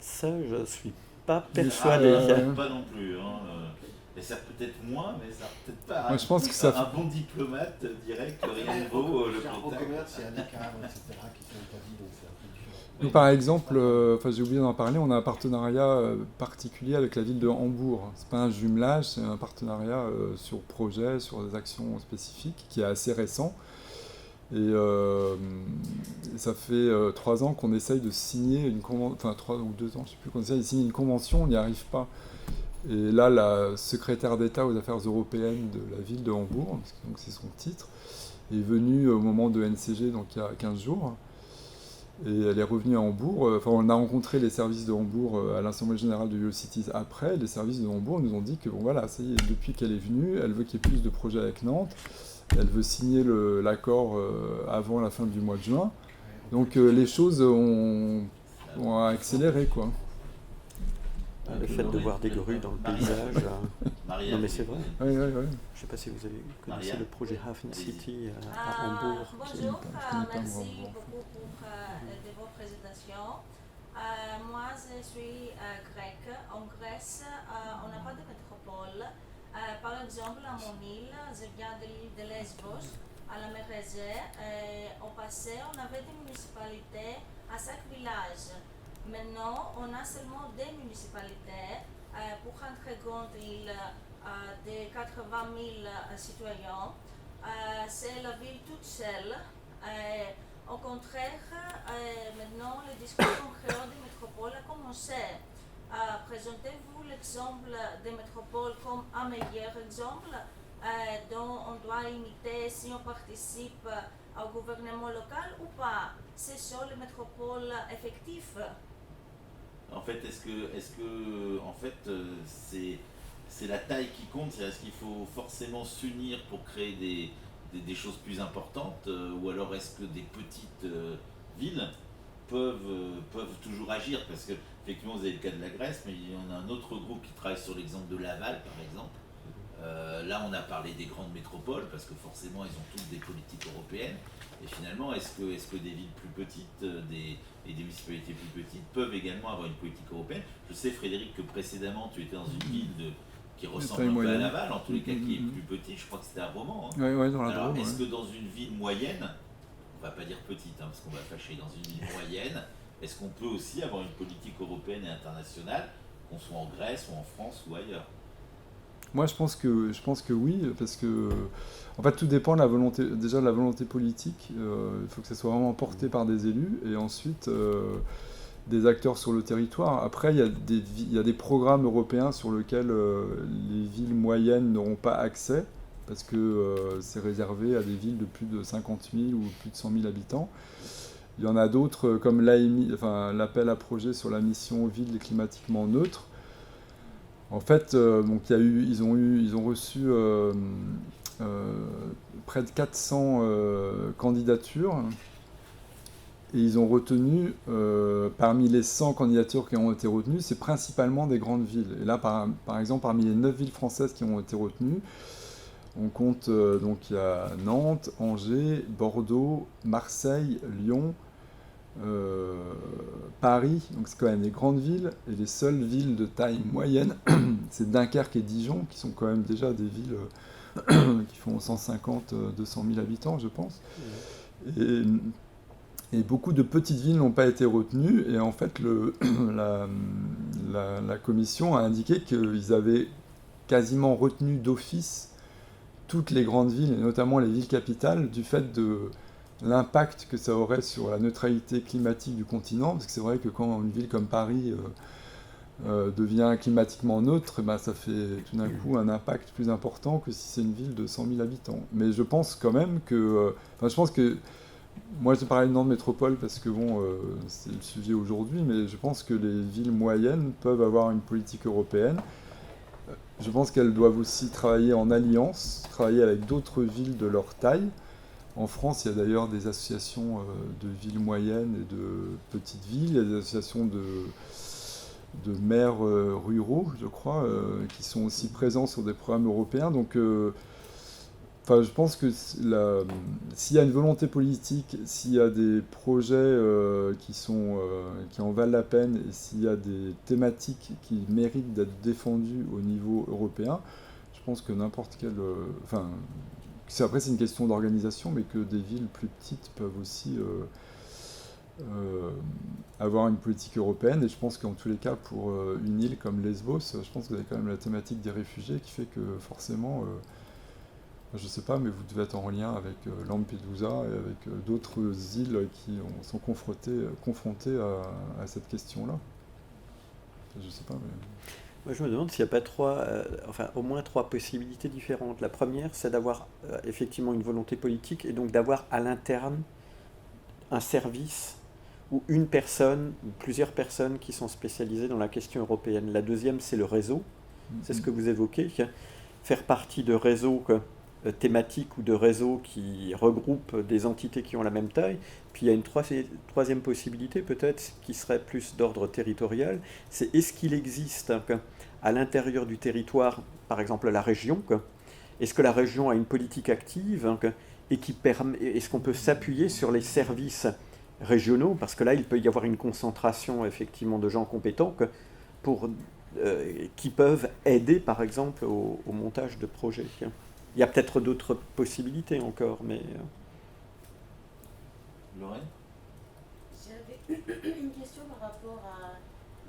S1: Ça, je suis pas persuadé.
S2: Pas non plus. Et ça peut-être moins, mais ça peut-être pas.
S5: Moi, je pense que ça...
S2: Un bon diplomate dirait que rien ne vaut le contact.
S7: Au commerce, il y a des cadres, etc., qui sont établis, donc c'est un peu différent.
S5: Nous, par exemple, j'ai oublié d'en parler, on a un partenariat particulier avec la ville de Hambourg. C'est pas un jumelage, c'est un partenariat sur projet, sur des actions spécifiques, qui est assez récent. Et ça fait 3 ans qu'on essaye de signer une convention, enfin 3 ou 2 ans, je ne sais plus, qu'on essaye de signer une convention, on n'y arrive pas. Et là, la secrétaire d'État aux affaires européennes de la ville de Hambourg, donc c'est son titre, est venue au moment de NCG, donc il y a 15 jours. Et elle est revenue à Hambourg. On a rencontré les services de Hambourg à l'Assemblée générale de Eurocities après. Les services de Hambourg nous ont dit que, bon voilà, ça y est, depuis qu'elle est venue, elle veut qu'il y ait plus de projets avec Nantes. Elle veut signer l'accord avant la fin du mois de juin. Donc les choses ont accéléré, quoi.
S1: Le fait de voir des grues dans le paysage. Non, mais c'est vrai.
S5: Oui.
S1: Je ne sais pas si vous avez connaissez le projet Hafen City à Hambourg.
S8: Bonjour, merci beaucoup pour vos présentations. Moi, je suis grecque. En Grèce, on n'a pas de métropole. Par exemple, à mon île, je viens de l'île de Lesbos, à la mer Égée. Au passé, on avait des municipalités à chaque village. Maintenant, on a seulement 2 municipalités pour une très grande île de 80 000 citoyens. C'est la ville toute seule. Au contraire, maintenant, la discussion créée des métropoles a commencé. Présentez-vous l'exemple des métropoles comme un meilleur exemple dont on doit imiter si on participe au gouvernement local ou pas? Ce sont les métropoles effectives.
S2: En fait, est-ce que en fait, c'est la taille qui compte? C'est-à-dire, est-ce qu'il faut forcément s'unir pour créer des choses plus importantes, ou alors est-ce que des petites villes peuvent toujours agir? Parce que effectivement, vous avez le cas de la Grèce, mais il y en a un autre groupe qui travaille sur l'exemple de Laval, par exemple. Là, on a parlé des grandes métropoles, parce que forcément, ils ont toutes des politiques européennes. Et finalement, est-ce que des villes plus petites et des municipalités plus petites peuvent également avoir une politique européenne? Je sais, Frédéric, que précédemment, tu étais dans une ville qui ressemble un peu à Laval, en tous les cas qui est plus petite. Je crois que c'était à Romans. Hein.
S5: Oui, dans la
S2: Alors,
S5: Drôme.
S2: est-ce que dans une ville moyenne, on va pas dire petite, hein, parce qu'on va fâcher, dans une ville moyenne, est-ce qu'on peut aussi avoir une politique européenne et internationale, qu'on soit en Grèce ou en France ou ailleurs?
S5: Moi, je pense que oui, parce que en fait, tout dépend de la volonté politique. Il faut que ça soit vraiment porté par des élus et ensuite des acteurs sur le territoire. Après, il y a des programmes européens sur lesquels les villes moyennes n'auront pas accès parce que c'est réservé à des villes de plus de 50 000 ou plus de 100 000 habitants. Il y en a d'autres, comme l'appel à projet sur la mission ville climatiquement neutre. En fait, donc ils ont reçu près de 400 candidatures, et ils ont retenu, parmi les 100 candidatures qui ont été retenues, c'est principalement des grandes villes. Et là, par exemple, parmi les 9 villes françaises qui ont été retenues, on compte, donc il y a Nantes, Angers, Bordeaux, Marseille, Lyon, Paris, donc c'est quand même des grandes villes, et les seules villes de taille moyenne, c'est Dunkerque et Dijon, qui sont quand même déjà des villes qui font 150, 200 000 habitants, je pense. Et beaucoup de petites villes n'ont pas été retenues, et en fait, la commission a indiqué qu'ils avaient quasiment retenu d'office toutes les grandes villes, et notamment les villes capitales, du fait de l'impact que ça aurait sur la neutralité climatique du continent, parce que c'est vrai que quand une ville comme Paris devient climatiquement neutre, ben ça fait tout d'un coup un impact plus important que si c'est une ville de 100 000 habitants. Mais je pense quand même que... moi je parlais de Nantes métropole parce que c'est le sujet aujourd'hui, mais je pense que les villes moyennes peuvent avoir une politique européenne. Je pense qu'elles doivent aussi travailler en alliance, travailler avec d'autres villes de leur taille. En France, il y a d'ailleurs des associations de villes moyennes et de petites villes. Il y a des associations de maires ruraux, je crois, qui sont aussi présents sur des programmes européens. Donc, je pense que s'il y a une volonté politique, s'il y a des projets qui en valent la peine, et s'il y a des thématiques qui méritent d'être défendues au niveau européen, je pense que n'importe quelle... après, c'est une question d'organisation, mais que des villes plus petites peuvent aussi avoir une politique européenne. Et je pense qu'en tous les cas, pour une île comme Lesbos, je pense que vous avez quand même la thématique des réfugiés qui fait que forcément, je ne sais pas, mais vous devez être en lien avec Lampedusa et avec d'autres îles qui sont confrontées à cette question-là. Je ne sais pas, mais...
S1: Moi, je me demande s'il n'y a pas au moins trois possibilités différentes. La première, c'est d'avoir effectivement une volonté politique et donc d'avoir à l'interne un service ou une personne, ou plusieurs personnes qui sont spécialisées dans la question européenne. La deuxième, c'est le réseau. C'est ce que vous évoquez. Faire partie de réseaux thématiques ou de réseaux qui regroupent des entités qui ont la même taille. Puis il y a une troisième possibilité peut-être qui serait plus d'ordre territorial, c'est est-ce qu'il existe à l'intérieur du territoire, par exemple la région, est-ce que la région a une politique active et qui permet, est-ce qu'on peut s'appuyer sur les services régionaux, parce que là il peut y avoir une concentration effectivement de gens compétents qui peuvent aider par exemple au montage de projets. Il y a peut-être d'autres possibilités encore, mais...
S2: Lorraine ?
S6: J'avais une question par rapport à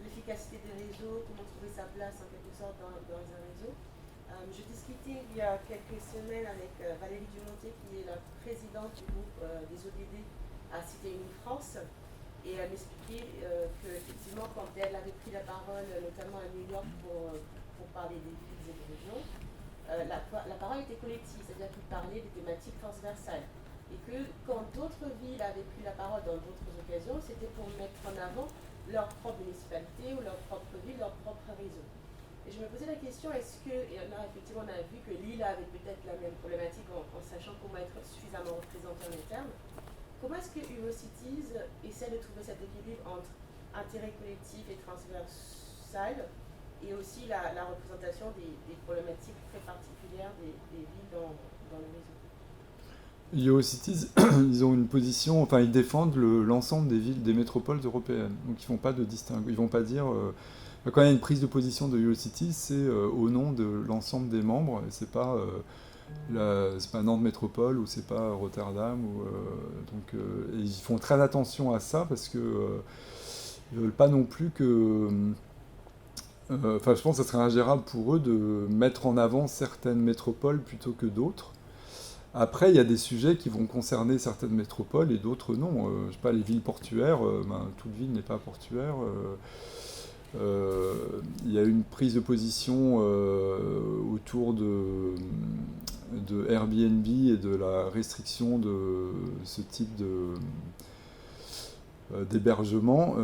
S6: l'efficacité des réseaux, comment trouver sa place en quelque sorte dans un réseau. Je discutais il y a quelques semaines avec Valérie Dumonté, qui est la présidente du groupe des ODD à Cité Unie France, et elle m'expliquait qu'effectivement, quand elle avait pris la parole, notamment à New York, pour parler des villes et des régions, la parole était collective, c'est-à-dire qu'il parlait des thématiques transversales. Et que quand d'autres villes avaient pris la parole dans d'autres occasions, c'était pour mettre en avant leur propre municipalité ou leur propre ville, leur propre réseau. Et je me posais la question, est-ce que, et là effectivement on a vu que Lille avait peut-être la même problématique en sachant comment être suffisamment représenté en interne, comment est-ce que Eurocities essaie de trouver cet équilibre entre intérêt collectif et transversal et aussi la représentation des problématiques très particulières des villes dans le réseau?
S5: Eurocities, ils ont une position, ils défendent l'ensemble des villes, des métropoles européennes. Donc ils ne font pas de distinguo. Ils ne vont pas dire... quand il y a une prise de position de Eurocities, c'est au nom de l'ensemble des membres, et c'est pas Nantes Métropole ou c'est pas Rotterdam. Et ils font très attention à ça parce que ils ne veulent pas non plus que... je pense que ça serait ingérable pour eux de mettre en avant certaines métropoles plutôt que d'autres. Après, il y a des sujets qui vont concerner certaines métropoles et d'autres non. Je ne sais pas, les villes portuaires, toute ville n'est pas portuaire. Il y a une prise de position autour de de Airbnb et de la restriction de ce type d'hébergement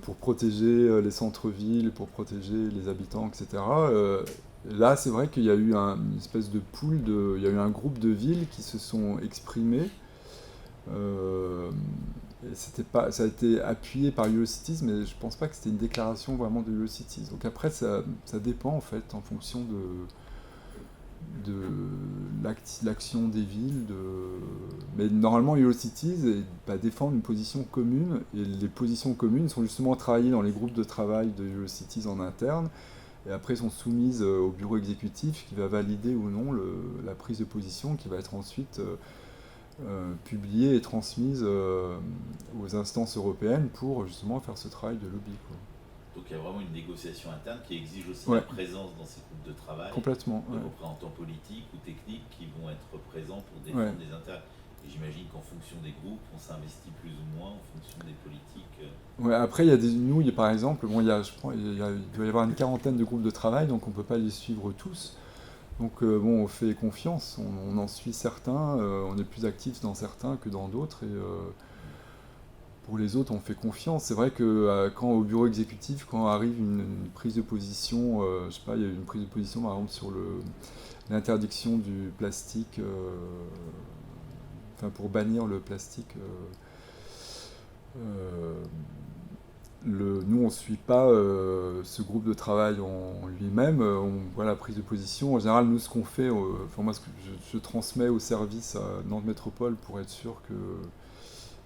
S5: pour protéger les centres-villes, pour protéger les habitants, etc. Là, c'est vrai qu'il y a eu une espèce de pool, il y a eu un groupe de villes qui se sont exprimés. Ça a été appuyé par Eurocities, mais je ne pense pas que c'était une déclaration vraiment de Eurocities. Donc après, ça dépend en fait en fonction de l'action des villes. Mais normalement, Eurocities défendent une position commune, et les positions communes sont justement travaillées dans les groupes de travail de Eurocities en interne, et après sont soumises au bureau exécutif qui va valider ou non la prise de position, qui va être ensuite publiée et transmise aux instances européennes pour justement faire ce travail de lobby, quoi.
S2: Donc il y a vraiment une négociation interne qui exige aussi
S5: Ouais.
S2: la présence dans ces groupes de travail
S5: Complètement.
S2: de
S5: Ouais.
S2: représentants politiques ou techniques qui vont être présents pour défendre
S5: Ouais.
S2: les intérêts. Et j'imagine qu'en fonction des groupes, on s'investit plus ou moins en fonction des politiques.
S5: Ouais, après, il y a par exemple, bon, il doit y avoir une quarantaine de groupes de travail, donc on ne peut pas les suivre tous. Donc bon, on fait confiance, on en suit certains, on est plus actif dans certains que dans d'autres, et pour les autres, on fait confiance. C'est vrai que quand au bureau exécutif, quand arrive une prise de position, je sais pas, il y a eu une prise de position par exemple sur l'interdiction du plastique, pour bannir le plastique. Nous, on ne suit pas ce groupe de travail en lui-même, on voit la prise de position. En général, nous, ce qu'on fait, moi, je transmets au service à Nantes Métropole pour être sûr qu'il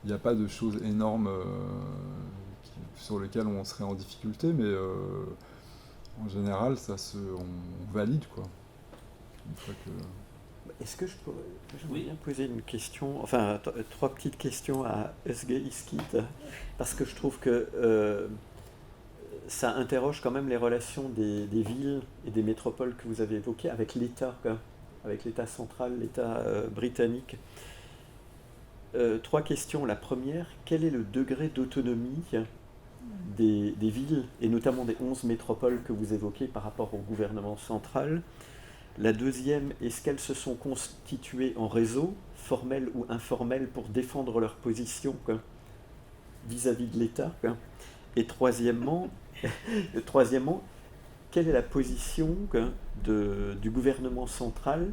S5: n'y a pas de choses énormes sur lesquelles on serait en difficulté, mais en général, on valide, quoi. Une fois que...
S1: Est-ce que j'aimerais bien poser une question, enfin 3 petites questions à Özge Iskit, parce que je trouve que ça interroge quand même les relations des villes et des métropoles que vous avez évoquées avec l'État, avec l'État central, l'État britannique. 3 questions. La première, quel est le degré d'autonomie des villes, et notamment des 11 métropoles que vous évoquez par rapport au gouvernement central? La deuxième, est-ce qu'elles se sont constituées en réseau, formel ou informel, pour défendre leur position vis-à-vis de l'État? Et troisièmement, quelle est la position du gouvernement central,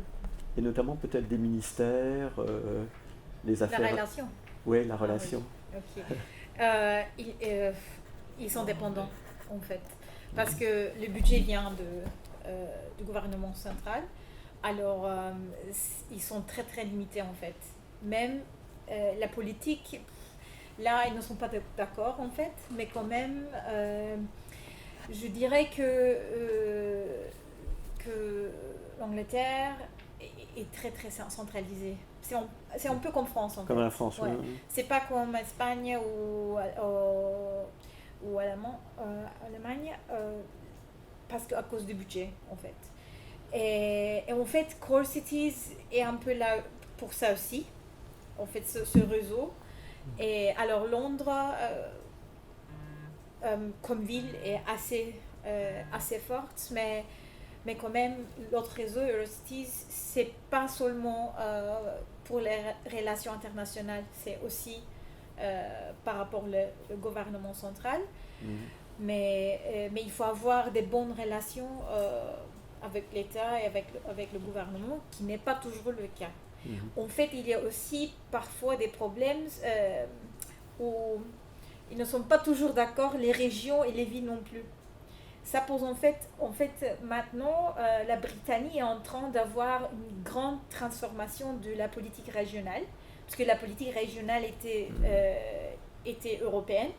S1: et notamment peut-être des ministères, les affaires...
S3: La relation.
S1: Oui, la relation.
S3: Oui. Ok. Ils sont dépendants, en fait, parce que le budget vient du gouvernement central. Alors, ils sont très très limités, en fait. Même la politique, là, ils ne sont pas d'accord, en fait, mais quand même, je dirais que l'Angleterre est très très centralisée. C'est un peu comme France, en fait.
S1: Comme la France,
S3: ouais.
S1: oui.
S3: C'est pas comme Espagne ou Allemagne, parce qu'à cause du budget, en fait. Et en fait, Core Cities est un peu là pour ça aussi, en fait, ce réseau. Et alors, Londres, comme ville, est assez forte, mais quand même, l'autre réseau, Eurocities, c'est pas seulement pour les relations internationales, c'est aussi par rapport au gouvernement central. Mais il faut avoir des bonnes relations avec l'État et avec le gouvernement, qui n'est pas toujours le cas. En fait, il y a aussi parfois des problèmes où ils ne sont pas toujours d'accord, les régions et les villes non plus. Ça pose en fait maintenant, la Britannie est en train d'avoir une grande transformation de la politique régionale, parce que la politique régionale était européenne.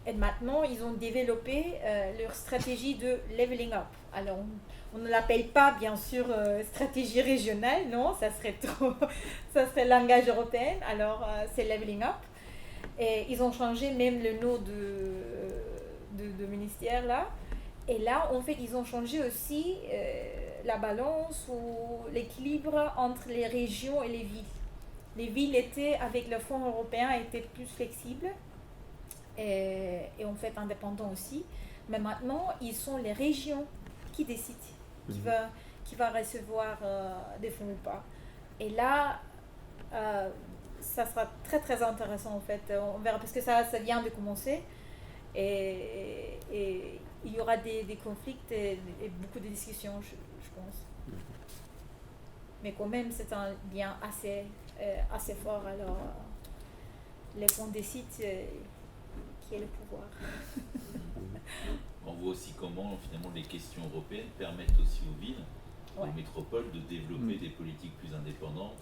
S3: Et maintenant, ils ont développé leur stratégie de leveling up. Alors, on ne l'appelle pas, bien sûr, stratégie régionale, non, ça serait langage européen. Alors, c'est leveling up. Et ils ont changé même le nom de ministère, là. Et là, en fait, ils ont changé aussi la balance ou l'équilibre entre les régions et les villes. Les villes étaient, avec le fonds européen, étaient plus flexibles. Et en fait indépendants aussi, mais maintenant ils sont les régions qui décident, qui va recevoir des fonds ou pas. Et là, ça sera très très intéressant en fait. On verra parce que ça vient de commencer et il y aura des conflits et beaucoup de discussions, je pense. Mais quand même, c'est un lien assez fort. Alors, les fonds décident qui est le pouvoir.
S2: On voit aussi comment finalement les questions européennes permettent aussi aux villes, aux métropoles, de développer des politiques plus indépendantes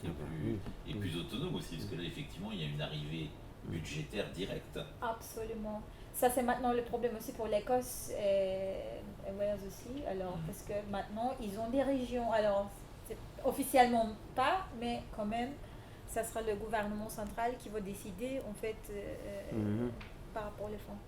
S2: et plus autonomes aussi, parce que là effectivement il y a une arrivée budgétaire directe.
S3: Absolument. Ça c'est maintenant le problème aussi pour l'Écosse et Wales aussi. Alors parce que maintenant ils ont des régions. Alors officiellement pas, mais quand même, ça sera le gouvernement central qui va décider en fait par rapport aux fonds.